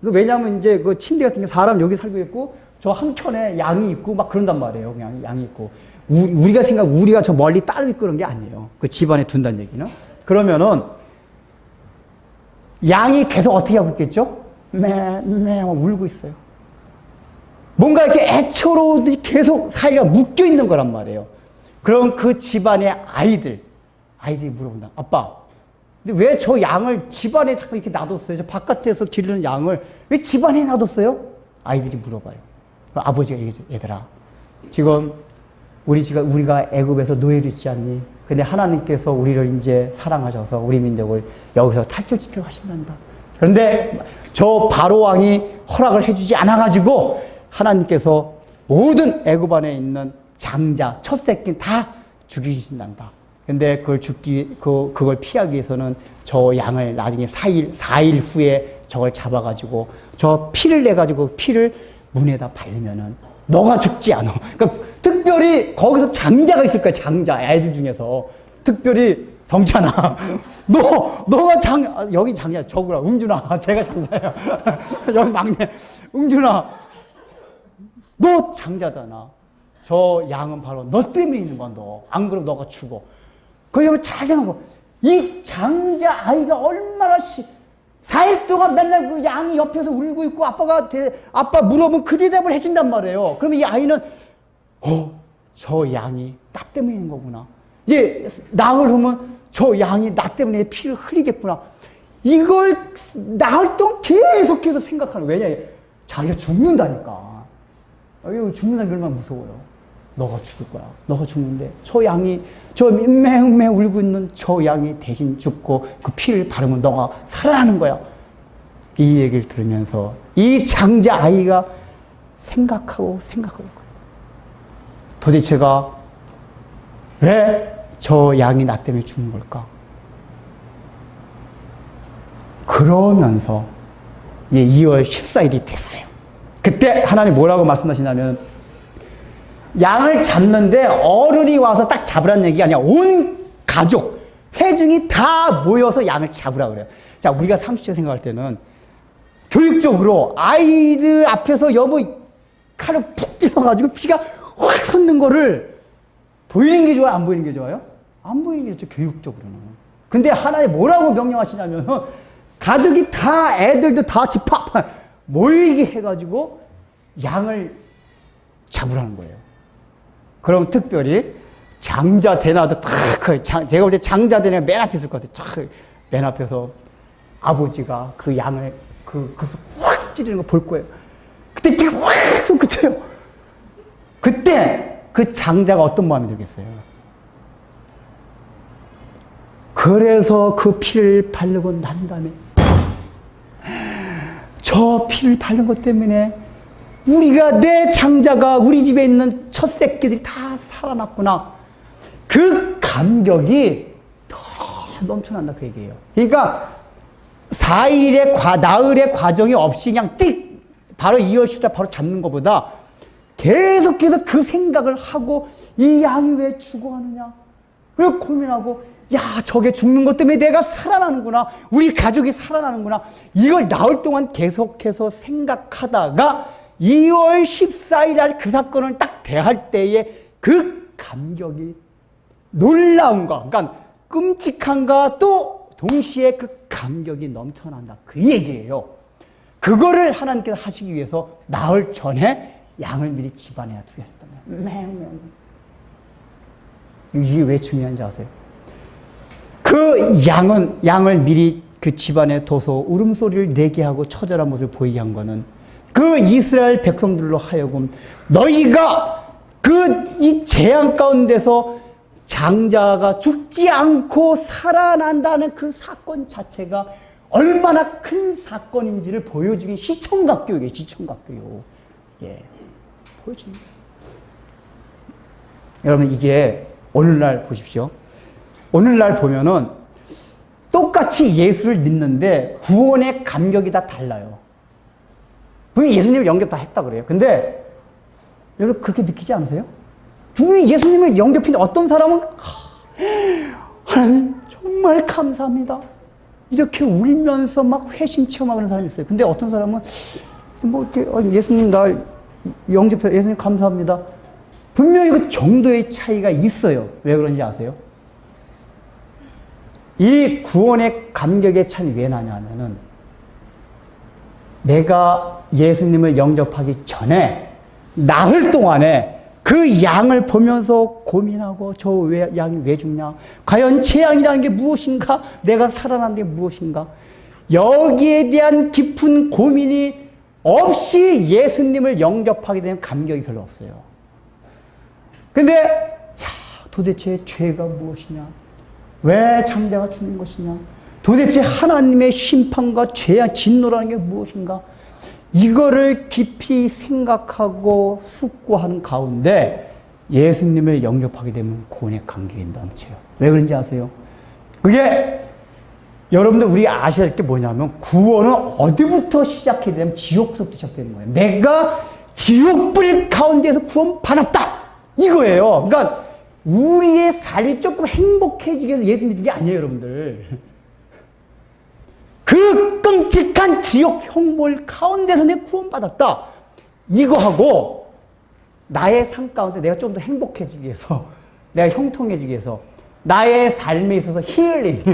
왜냐하면 이제 그 침대 같은 게 사람 여기 살고 있고 저 한켠에 양이 있고 막 그런단 말이에요. 그냥 양이 있고 우리가 저 멀리 따로 있고 그런 게 아니에요. 그 집안에 둔다는 얘기는. 그러면은 양이 계속 어떻게 하고 있겠죠? 매 울고 있어요. 뭔가 이렇게 애처로우듯이 계속 사이가 묶여 있는 거란 말이에요. 그럼 그 집안의 아이들이 물어본다. 아빠, 근데 왜 저 양을 집안에 자꾸 이렇게 놔뒀어요? 저 바깥에서 기르는 양을 왜 집안에 놔뒀어요? 아이들이 물어봐요. 그럼 아버지가 얘기하죠. 얘들아, 지금 우리가 애굽에서 노예로 있지 않니? 근데 하나님께서 우리를 이제 사랑하셔서 우리 민족을 여기서 탈출시켜 가신단다. 그런데 저 바로 왕이 허락을 해주지 않아가지고 하나님께서 모든 애굽 안에 있는 장자, 첫 새끼 다 죽이신단다. 근데 그걸 피하기 위해서는 저 양을 나중에 4일 후에 저걸 잡아가지고 저 피를 내가지고 피를 문에다 바르면은 너가 죽지 않아. 그러니까 특별히 거기서 장자가 있을 거야. 장자, 애들 중에서. 특별히 성찬아, 너가 여기 장자, 저구나, 응준아, 제가 장자야. 여기 막내, 응준아, 너 장자잖아. 저 양은 바로 너 때문에 있는 거야, 너. 안 그러면 너가 죽어. 여러분 잘 생각해봐. 이 장자 아이가 얼마나 4일 동안 맨날 그 양이 옆에서 울고 있고 아빠 물어보면 그 대답을 해준단 말이에요. 그러면 이 아이는 저 양이 나 때문에 있는 거구나. 이제 나흘 후면 저 양이 나 때문에 피를 흘리겠구나. 이걸 나흘 동안 계속해서 생각하는 거예요. 왜냐, 자기가 죽는다니까. 이거 죽는다는 게 얼마나 무서워요. 너가 죽을 거야. 너가 죽는데 저 양이 저 맹맹 울고 있는 저 양이 대신 죽고 그 피를 바르면 너가 살아나는 거야. 이 얘기를 들으면서 이 장자 아이가 생각하고 도대체가 왜 저 양이 나 때문에 죽는 걸까? 그러면서 이제 2월 14일이 됐어요. 그때 하나님 뭐라고 말씀하시냐면 양을 잡는데 어른이 와서 딱 잡으라는 얘기가 아니라 온 가족, 회중이 다 모여서 양을 잡으라 그래요. 자, 우리가 30대 생각할 때는 교육적으로 아이들 앞에서 여보 칼을 푹 찔러가지고 피가 확 솟는 거를 보이는 게 좋아요? 안 보이는 게 좋아요? 안 보이는 게 좋죠, 교육적으로는. 근데 하나님 뭐라고 명령하시냐면 가족이 다, 애들도 다 집합 모이게 해가지고 양을 잡으라는 거예요. 그럼 특별히 장자 대나도 탁, 제가 볼 때 장자 대나 맨 앞에 있을 것 같아요. 맨 앞에서 아버지가 그 양을 그래서 확 찌르는 거 볼 거예요. 그때 피가 확 솟구쳐요. 그때 그 장자가 어떤 마음이 들겠어요? 그래서 그 피를 바르고 난 다음에 저 피를 바른 것 때문에 우리가 내 장자가 우리 집에 있는 첫 새끼들이 다 살아났구나. 그 감격이 더 넘쳐난다 그 얘기예요. 그러니까 4일의 나흘의 과정이 없이 그냥 띡 바로 이어시다 바로 잡는 것보다 계속해서 그 생각을 하고 이 양이 왜 죽어가느냐. 그리고 고민하고 야 저게 죽는 것 때문에 내가 살아나는구나. 우리 가족이 살아나는구나. 이걸 나흘 동안 계속해서 생각하다가 2월 14일 날 그 사건을 딱 대할 때에 그 감격이 놀라운가, 그러니까 끔찍한가 또 동시에 그 감격이 넘쳐난다. 그 얘기예요. 그거를 하나님께서 하시기 위해서 나흘 전에 양을 미리 집안에 두게 하셨다면. 이게 왜 중요한지 아세요? 그 양을 미리 그 집안에 둬서 울음소리를 내게 하고 처절한 모습을 보이게 한 거는 그 이스라엘 백성들로 하여금 너희가 그 이 재앙 가운데서 장자가 죽지 않고 살아난다는 그 사건 자체가 얼마나 큰 사건인지를 보여주기 시청각 교육이에요. 시청각 교육. 예. 보여줍니다. 여러분 이게 오늘날 보십시오. 오늘날 보면은 똑같이 예수를 믿는데 구원의 감격이 다 달라요. 분명히 예수님을 영접 다 했다 그래요. 근데 여러분 그렇게 느끼지 않으세요? 분명히 예수님을 영접했는데 어떤 사람은 하나님 정말 감사합니다. 이렇게 울면서 막 회심 체험하는 사람이 있어요. 근데 어떤 사람은 뭐 이렇게 예수님 날 영접해 예수님 감사합니다. 분명히 그 정도의 차이가 있어요. 왜 그런지 아세요? 이 구원의 감격의 차이는 왜 나냐면은 내가 예수님을 영접하기 전에 나흘 동안에 그 양을 보면서 고민하고 저 양이 왜 죽냐? 과연 재앙이라는 게 무엇인가? 내가 살아난 게 무엇인가? 여기에 대한 깊은 고민이 없이 예수님을 영접하게 되는 감격이 별로 없어요. 근데 도대체 죄가 무엇이냐? 왜 장자가 죽는 것이냐? 도대체 하나님의 심판과 죄와 진노라는 게 무엇인가? 이거를 깊이 생각하고 숙고하는 가운데 예수님을 영접하게 되면 구원의 감격이 넘쳐요. 왜 그런지 아세요? 그게 여러분들 우리 아셔야 될 게 뭐냐면 구원은 어디부터 시작해야 되냐면 지옥서부터 시작되는 거예요. 내가 지옥불 가운데서 구원받았다! 이거예요. 그러니까 우리의 삶이 조금 행복해지기 위해서 예수 믿는 게 아니에요, 여러분들. 그 끔찍한 지옥 형벌 가운데서 내가 구원받았다. 이거하고 나의 삶 가운데 내가 좀 더 행복해지기 위해서, 내가 형통해지기 위해서, 나의 삶에 있어서 힐링,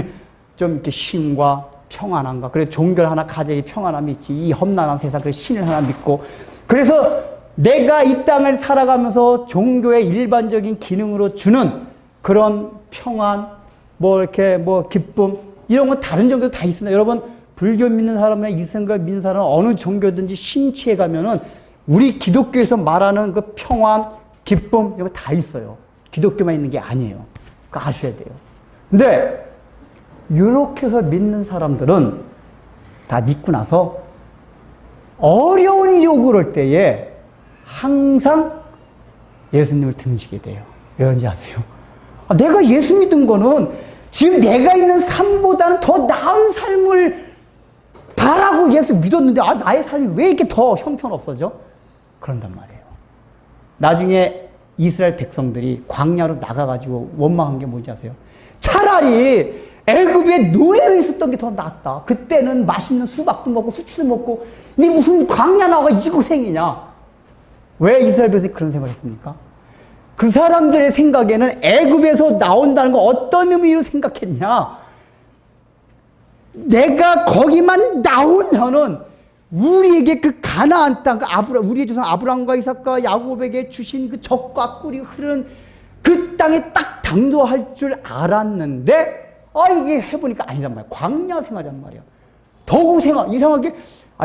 좀 이렇게 쉼과 평안함과, 그래서 종교 하나 가져야 평안함이 있지. 이 험난한 세상, 그래서 신을 하나 믿고. 그래서 내가 이 땅을 살아가면서 종교의 일반적인 기능으로 주는 그런 평안, 기쁨, 이런 건 다른 종교도 다 있습니다. 여러분, 불교 믿는 사람이나 이슬람을 믿는 사람은 어느 종교든지 심취해 가면은 우리 기독교에서 말하는 그 평안, 기쁨, 이거 다 있어요. 기독교만 있는 게 아니에요. 그거 아셔야 돼요. 근데, 이렇게 해서 믿는 사람들은 다 믿고 나서 어려운 일이 오고 그럴 때에 항상 예수님을 등지게 돼요. 왜 그런지 아세요? 내가 예수 믿은 거는 지금 내가 있는 삶보다는 더 나은 삶을 바라고 예수 믿었는데 나의 삶이 왜 이렇게 더 형편없어져? 그런단 말이에요. 나중에 이스라엘 백성들이 광야로 나가가지고 원망한 게 뭔지 아세요? 차라리 애굽에 노예로 있었던 게 더 낫다. 그때는 맛있는 수박도 먹고 수치도 먹고 니 무슨 광야 나와가 이 고생이냐? 왜 이스라엘 백성이 그런 생각을 했습니까? 그 사람들의 생각에는 애굽에서 나온다는 거 어떤 의미로 생각했냐? 내가 거기만 나오면은 우리에게 그 가나안 땅, 우리의 조상 아브라함과 이삭과 야곱에게 주신 그 젖과 꿀이 흐르는 그 땅에 딱 당도할 줄 알았는데, 이게 해보니까 아니란 말이야. 광야 생활이란 말이야. 더 이상하게,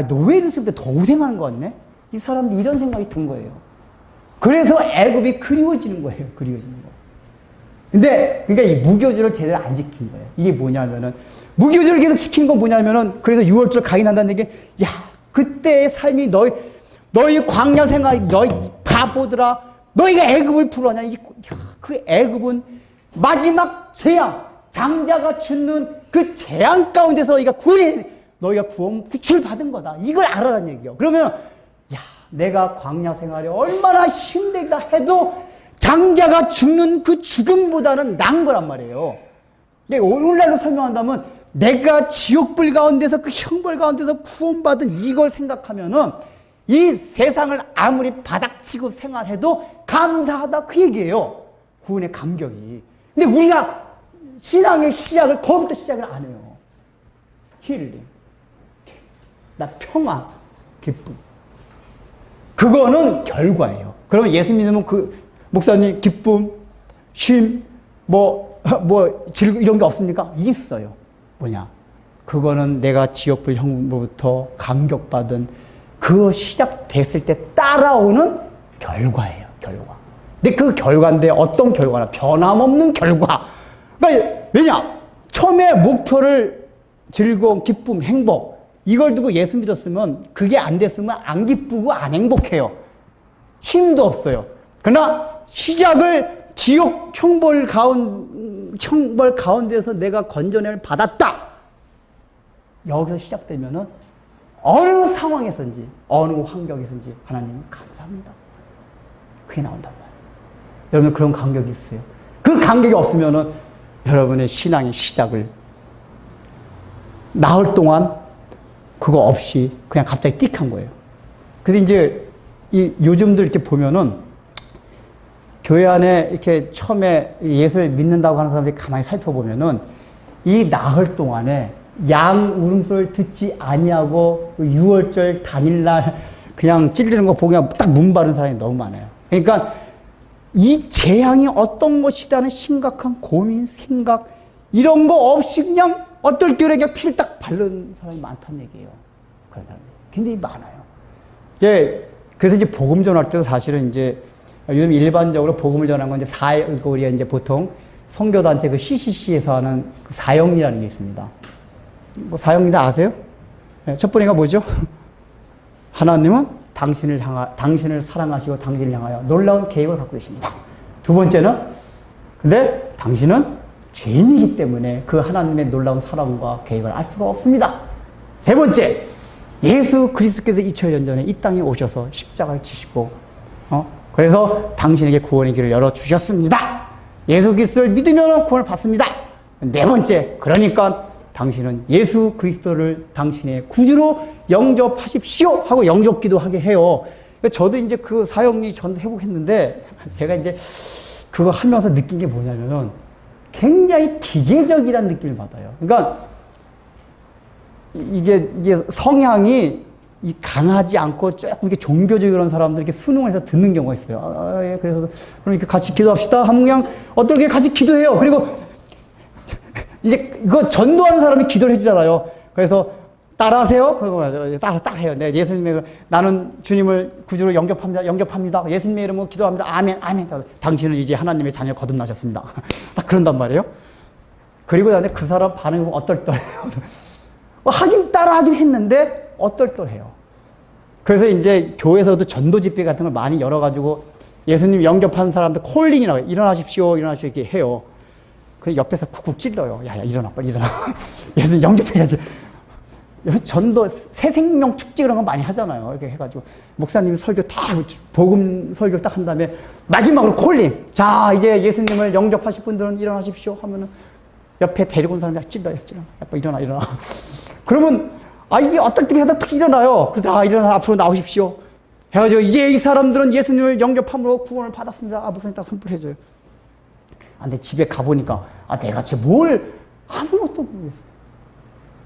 노예로 있을 때 더 고생하는 것 같네? 이 사람들이 이런 생각이 든 거예요. 그래서 애굽이 그리워지는 거예요. 그리워지는 거. 근데 그러니까 이 무교절을 제대로 안 지킨 거예요. 이게 뭐냐면은 무교절을 계속 지킨 건 뭐냐면은 그래서 6월절 강인한다는 게 야 그때의 삶이 너희 광야 생활 너희 바보들아 너희가 애굽을 풀어냐 그 애굽은 마지막 재앙 장자가 죽는 그 재앙 가운데서 너희가 구출 받은 거다. 이걸 알아라는 얘기요. 그러면 야 내가 광야 생활이 얼마나 힘들다 해도 장자가 죽는 그 죽음보다는 나은 거란 말이에요. 오늘날로 설명한다면 내가 지옥불 가운데서 그 형벌 가운데서 구원받은 이걸 생각하면은 이 세상을 아무리 바닥치고 생활해도 감사하다 그 얘기예요. 구원의 감격이. 근데 우리가 신앙의 시작을 거기부터 시작을 안 해요. 힐링, 나 평안, 기쁨. 그거는 결과예요. 그러면 예수 믿으면 목사님 기쁨, 쉼, 즐거움 이런 게 없습니까? 있어요. 뭐냐? 그거는 내가 지옥불 형벌로부터 감격받은 그 시작됐을 때 따라오는 결과예요. 결과. 근데 그 결과인데 어떤 결과나 변함없는 결과. 그러니까 왜냐? 처음에 목표를 즐거움, 기쁨, 행복 이걸 두고 예수 믿었으면 그게 안 됐으면 안 기쁘고 안 행복해요. 힘도 없어요. 그러나 시작을 지옥 형벌 가운데서 내가 건져내를 받았다. 여기서 시작되면은 어느 상황에서인지 어느 환경에서인지 하나님 감사합니다. 그게 나온단 말이에요. 여러분 그런 감격이 있으세요? 그 감격이 없으면은 여러분의 신앙의 시작을 나흘 동안 그거 없이 그냥 갑자기 띡 한 거예요. 그래서 이제 요즘도 이렇게 보면은 교회 안에 이렇게 처음에 예수를 믿는다고 하는 사람들이 가만히 살펴보면은 이 나흘 동안에 양 울음소리를 듣지 아니하고 6월절 당일날 그냥 찔리는 거 보면 딱 문 바른 사람이 너무 많아요. 그러니까 이 재앙이 어떤 것이라는 심각한 고민, 생각 이런 거 없이 그냥 어떨 때에 그냥 피를 딱 바른 사람이 많다는 얘기예요. 그런 사람이 굉장히 많아요. 예, 그래서 이제 복음 전할 때도 사실은 이제 요즘 일반적으로 복음을 전하는 건 이제 우리가 이제 보통 선교단체 그 CCC에서 하는 그 사형리라는 게 있습니다. 뭐 사형리 다 아세요? 네, 첫 번째가 뭐죠? 하나님은 당신을 사랑하시고 당신을 향하여 놀라운 계획을 갖고 계십니다. 두 번째는 근데 당신은 죄인이기 때문에 그 하나님의 놀라운 사랑과 계획을 알 수가 없습니다. 세 번째, 예수 그리스도께서 2000년 전에 이 땅에 오셔서 십자가를 지시고 그래서 당신에게 구원의 길을 열어주셨습니다. 예수 그리스도를 믿으면 구원을 받습니다. 네 번째, 그러니까 당신은 예수 그리스도를 당신의 구주로 영접하십시오 하고 영접기도 하게 해요. 저도 이제 그 사형리 전도 했는데 제가 이제 그거 하면서 느낀 게 뭐냐면은 굉장히 기계적이라는 느낌을 받아요. 그러니까 이게 성향이 강하지 않고 조금 이렇게 종교적 이런 사람들 이렇게 수능을 해서 듣는 경우가 있어요. 예, 그래서 그럼 이렇게 같이 기도합시다 하면 그냥 어떻게 같이 기도해요. 그리고 이제 이거 전도하는 사람이 기도를 해주잖아요. 그래서 따라하세요. 그거 따라 해요. 네, 예수님의 나는 주님을 구주로 영접합니다. 예수님의 이름으로 기도합니다. 아멘, 아멘. 당신은 이제 하나님의 자녀 거듭나셨습니다. 딱 그런단 말이에요. 그리고 나중에 그 사람 반응이 어떨떨해요. 하긴 따라하긴 했는데 어떨떨해요. 그래서 이제 교회에서도 전도 집회 같은 걸 많이 열어가지고 예수님 영접한 사람들 콜링이라고 일어나십시오, 일어나십시오 이렇게 해요. 그 옆에서 쿡쿡 찔러요. 야, 일어나, 빨리 일어나. 예수님 영접해야지. 전도 새 생명 축제 그런 거 많이 하잖아요. 이렇게 해가지고 목사님이 설교 복음 설교 딱 한 다음에 마지막으로 콜링. 자, 이제 예수님을 영접하실 분들은 일어나십시오 하면은 옆에 데리고 온 사람이 찔러요. 일어나. 그러면 이게 어떻게 하다 탁 일어나요. 그래서 일어나 앞으로 나오십시오. 해가지고 이제 이 사람들은 예수님을 영접함으로 구원을 받았습니다. 목사님 딱 선포해줘요. 근데 집에 가보니까 내가 진짜 뭘 아무것도 모르겠어.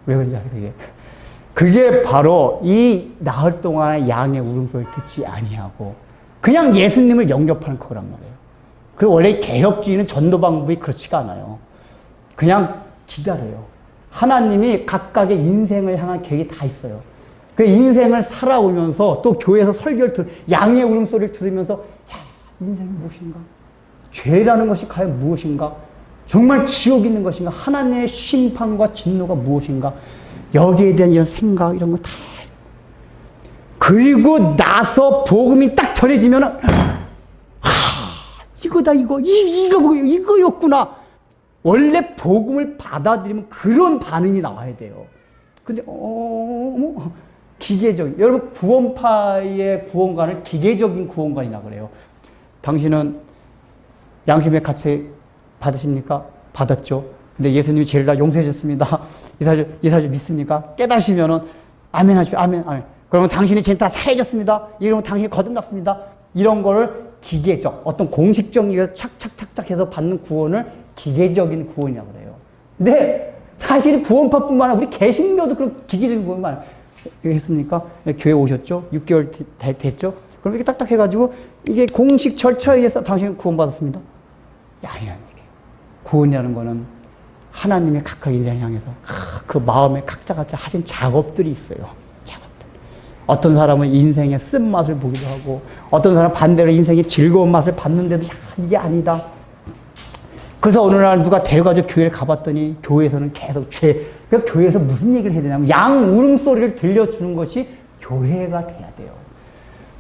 왜 그런지 알아요? 그게 바로 이 나흘 동안 양의 울음소리를 듣지 아니하고 그냥 예수님을 영접하는 거란 말이에요. 그 원래 개혁주의는 전도 방법이 그렇지가 않아요. 그냥 기다려요. 하나님이 각각의 인생을 향한 계획이 다 있어요. 그 인생을 살아오면서 또 교회에서 설교를 양의 울음소리를 들으면서 인생이 무엇인가? 죄라는 것이 과연 무엇인가? 정말 지옥이 있는 것인가? 하나님의 심판과 진노가 무엇인가? 여기에 대한 이런 생각, 이런 거 다. 그리고 나서 복음이 딱 전해지면은, 이거다, 이거였구나. 원래 복음을 받아들이면 그런 반응이 나와야 돼요. 근데, 기계적인. 여러분, 구원파의 구원관을 기계적인 구원관이라고 그래요. 당신은 양심의 가치 받으십니까? 받았죠. 근데 예수님이 죄를 다 용서해 줬습니다. 이 사실 믿습니까? 깨달으시면은, 아멘 하십시오. 아멘, 아멘. 그러면 당신이 죄 다 사해졌습니다. 이러면 당신이 거듭났습니다. 이런 거를 기계적, 어떤 공식적인 착착착착 해서 받는 구원을 기계적인 구원이라고 그래요. 근데 사실 구원파뿐만 아니라 우리 개신교도 그런 기계적인 구원이 많아요. 했습니까? 교회 오셨죠? 6개월 됐죠? 그럼 이렇게 딱딱 해가지고 이게 공식 절차에 의해서 당신은 구원받았습니다. 아니야, 이게. 구원이라는 거는 하나님의 각각 인생을 향해서 그 마음에 각자 하신 작업들이 있어요. 작업들. 어떤 사람은 인생의 쓴맛을 보기도 하고, 어떤 사람은 반대로 인생의 즐거운 맛을 봤는데도 이게 아니다. 그래서 어느 날 누가 데려가지고 교회를 가봤더니 교회에서는 계속 그러니까 교회에서 무슨 얘기를 해야 되냐면 양 울음소리를 들려주는 것이 교회가 돼야 돼요.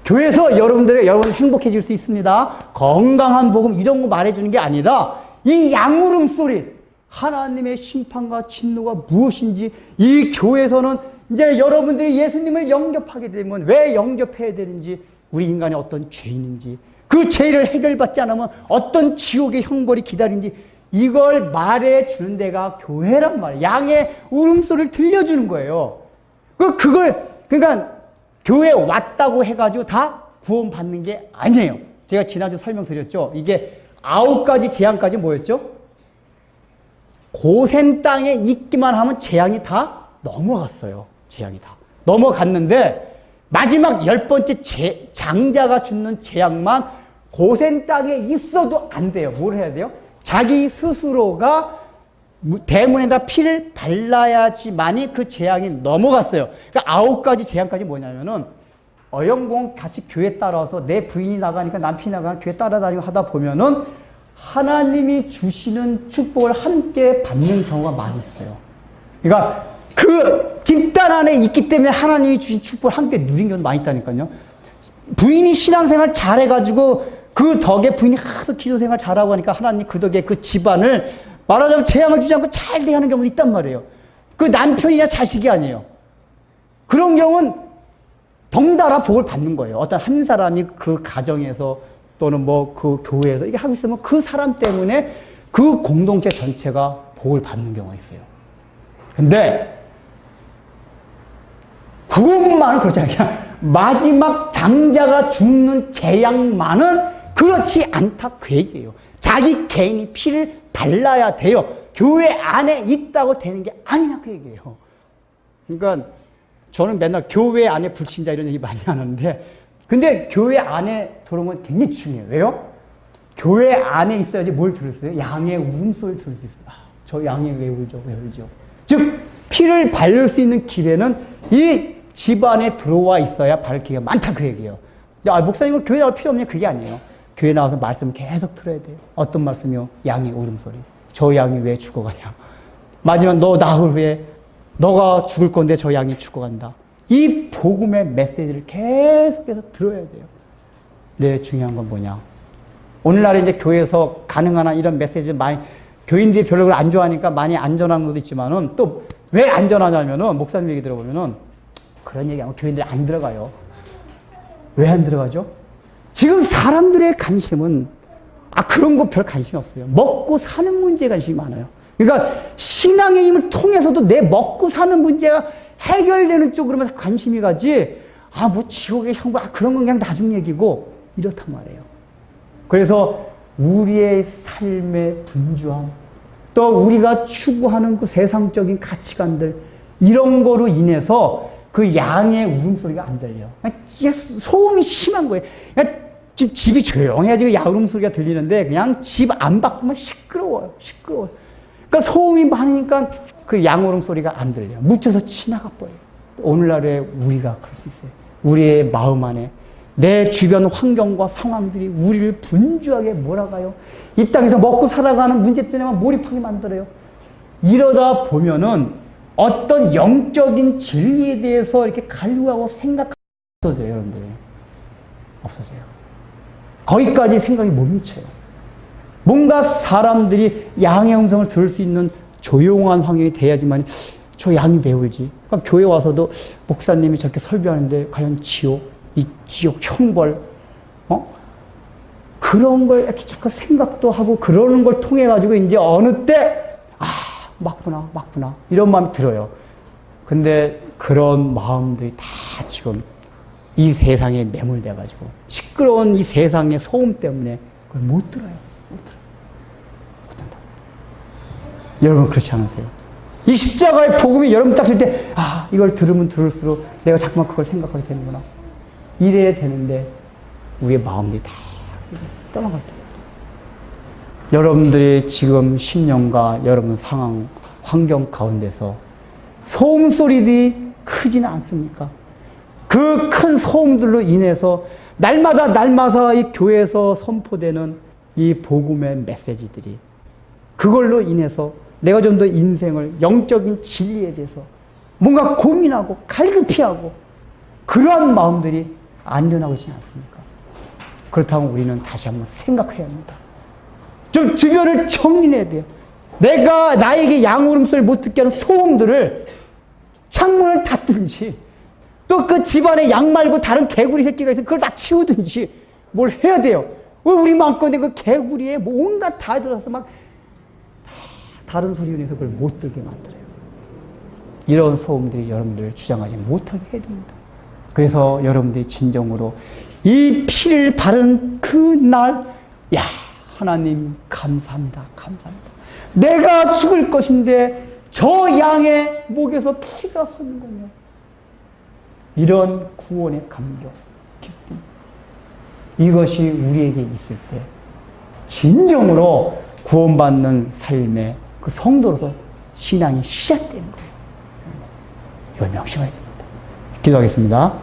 교회에서 여러분 행복해질 수 있습니다. 건강한 복음 이런 거 말해주는 게 아니라 이 양 울음소리, 하나님의 심판과 진노가 무엇인지 이 교회에서는 이제 여러분들이 예수님을 영접하게 되면 왜 영접해야 되는지, 우리 인간이 어떤 죄인인지, 그 죄를 해결받지 않으면 어떤 지옥의 형벌이 기다리는지 이걸 말해주는 데가 교회란 말이에요. 양의 울음소리를 들려주는 거예요. 그러니까 교회에 왔다고 해가지고 다 구원받는 게 아니에요. 제가 지난주 설명드렸죠. 이게 9가지 재앙까지 뭐였죠? 고센 땅에 있기만 하면 재앙이 다 넘어갔어요. 재앙이 다 넘어갔는데 마지막 10번째 장자가 죽는 재앙만 고센 땅에 있어도 안 돼요. 뭘 해야 돼요? 자기 스스로가 대문에다 피를 발라야지만이 그 재앙이 넘어갔어요. 그러니까 9가지 재앙까지 뭐냐면은 어영봉 같이 교회 따라와서 내 부인이 나가니까 남편이 나가니까 교회 따라다니고 하다 보면은 하나님이 주시는 축복을 함께 받는 경우가 많이 있어요. 그러니까 그 집단 안에 있기 때문에 하나님이 주신 축복을 함께 누린 경우도 많이 있다니까요. 부인이 신앙생활 잘해가지고 그 덕에 부인이 하도 기도생활 잘하고 하니까 하나님 그 덕에 그 집안을 말하자면 재앙을 주지 않고 잘 대하는 경우도 있단 말이에요. 그 남편이나 자식이 아니에요. 그런 경우는 덩달아 복을 받는 거예요. 어떤 한 사람이 그 가정에서 또는 뭐 그 교회에서 이게 하고 있으면 그 사람 때문에 그 공동체 전체가 복을 받는 경우가 있어요. 근데 그것만은 그렇지 않아요. 마지막 장자가 죽는 재앙만은 그렇지 않다 그 얘기예요. 자기 개인이 피를 발라야 돼요. 교회 안에 있다고 되는 게 아니냐 그 얘기예요. 그러니까 저는 맨날 교회 안에 불신자 이런 얘기 많이 하는데, 근데 교회 안에 들어오는 건 굉장히 중요해요. 왜요? 교회 안에 있어야지 뭘 들을 수 있어요? 양의 울음소리를 들을 수 있어요. 저 양이 왜 울죠? 왜 울죠? 즉 피를 바를 수 있는 기회는 이 집안에 들어와 있어야 바를 기회가 많다 그 얘기예요. 목사님 이거 교회 나올 필요 없냐? 그게 아니에요. 교회 나와서 말씀을 계속 들어야 돼요. 어떤 말씀이요? 양의 울음소리. 저 양이 왜 죽어가냐? 마지막 너 나흘 후에 너가 죽을 건데 저 양이 죽어간다. 이 복음의 메시지를 계속해서 들어야 돼요. 네, 중요한 건 뭐냐? 오늘날에 이제 교회에서 가능한 한 이런 메시지를 많이, 교인들이 별로 그걸 안 좋아하니까 많이 안전한 것도 있지만은 또 왜 안전하냐면은 목사님 얘기 들어보면은 그런 얘기하면 교인들이 안 들어가요. 왜 안 들어가죠? 지금 사람들의 관심은 그런 거 별 관심이 없어요. 먹고 사는 문제에 관심이 많아요. 그러니까 신앙의 힘을 통해서도 내 먹고 사는 문제가 해결되는 쪽으로만 관심이 가지, 뭐 지옥의 형벌, 그런 건 그냥 나중 얘기고, 이렇단 말이에요. 그래서 우리의 삶의 분주함, 또 우리가 추구하는 그 세상적인 가치관들, 이런 거로 인해서 그 양의 울음소리가 안 들려요. 소음이 심한 거예요. 지금 집이 조용해야지 양 울음소리가 들리는데 그냥 집 안 바꾸면 시끄러워요. 그러니까 소음이 많으니까 그 양 울음소리가 안 들려요. 묻혀서 지나가 버려요. 오늘날의 우리가 그럴 수 있어요. 우리의 마음 안에 내 주변 환경과 상황들이 우리를 분주하게 몰아가요. 이 땅에서 먹고 살아가는 문제 때문에 몰입하게 만들어요. 이러다 보면은 어떤 영적인 진리에 대해서 이렇게 갈구하고 생각하고 없어져요, 여러분들. 없어져요. 거기까지 생각이 못 미쳐요. 뭔가 사람들이 양의 음성을 들을 수 있는 조용한 환경이 돼야지만 저 양이 왜 울지? 그러니까 교회 와서도 목사님이 저렇게 설교하는데 과연 지옥, 이 지옥 형벌, 그런 걸 이렇게 자꾸 생각도 하고 그러는 걸 통해 가지고 이제 어느 때 맞구나 이런 마음이 들어요. 근데 그런 마음들이 다 지금 이 세상에 매몰돼 가지고 시끄러운 이 세상의 소음 때문에 그걸 못 들어요. 못한다. 여러분 그렇지 않으세요? 이 십자가의 복음이 여러분 딱 쓸 때 이걸 들으면 들을수록 내가 자꾸만 그걸 생각하게 되는구나. 이래야 되는데 우리의 마음들이 다 떠나갈 때 여러분들이 지금 10년과 여러분 상황, 환경 가운데서 소음 소리들이 크지는 않습니까? 그 큰 소음들로 인해서 날마다 이 교회에서 선포되는 이 복음의 메시지들이 그걸로 인해서 내가 좀 더 인생을 영적인 진리에 대해서 뭔가 고민하고 갈급해하고 그러한 마음들이 안전하고 있지 않습니까? 그렇다면 우리는 다시 한번 생각해야 합니다. 좀 주변을 정리해야 돼요. 내가 나에게 양 울음소리를 못 듣게 하는 소음들을 창문을 닫든지 또 그 집안에 양 말고 다른 개구리 새끼가 있으면 그걸 다 치우든지 뭘 해야 돼요. 우리 마음껏 그 개구리에 온갖 다 들어서 막 다른 소리로 인해서 그걸 못 들게 만들어요. 이런 소음들이 여러분들을 주장하지 못하게 해야 됩니다. 그래서 여러분들이 진정으로 이 피를 바른 그 날, 하나님 감사합니다. 내가 죽을 것인데 저 양의 목에서 피가 솟는군요. 이런 구원의 감격, 기쁨. 이것이 우리에게 있을 때 진정으로 구원받는 삶의 그 성도로서 신앙이 시작되는 거예요. 이걸 명심해야 됩니다. 기도하겠습니다.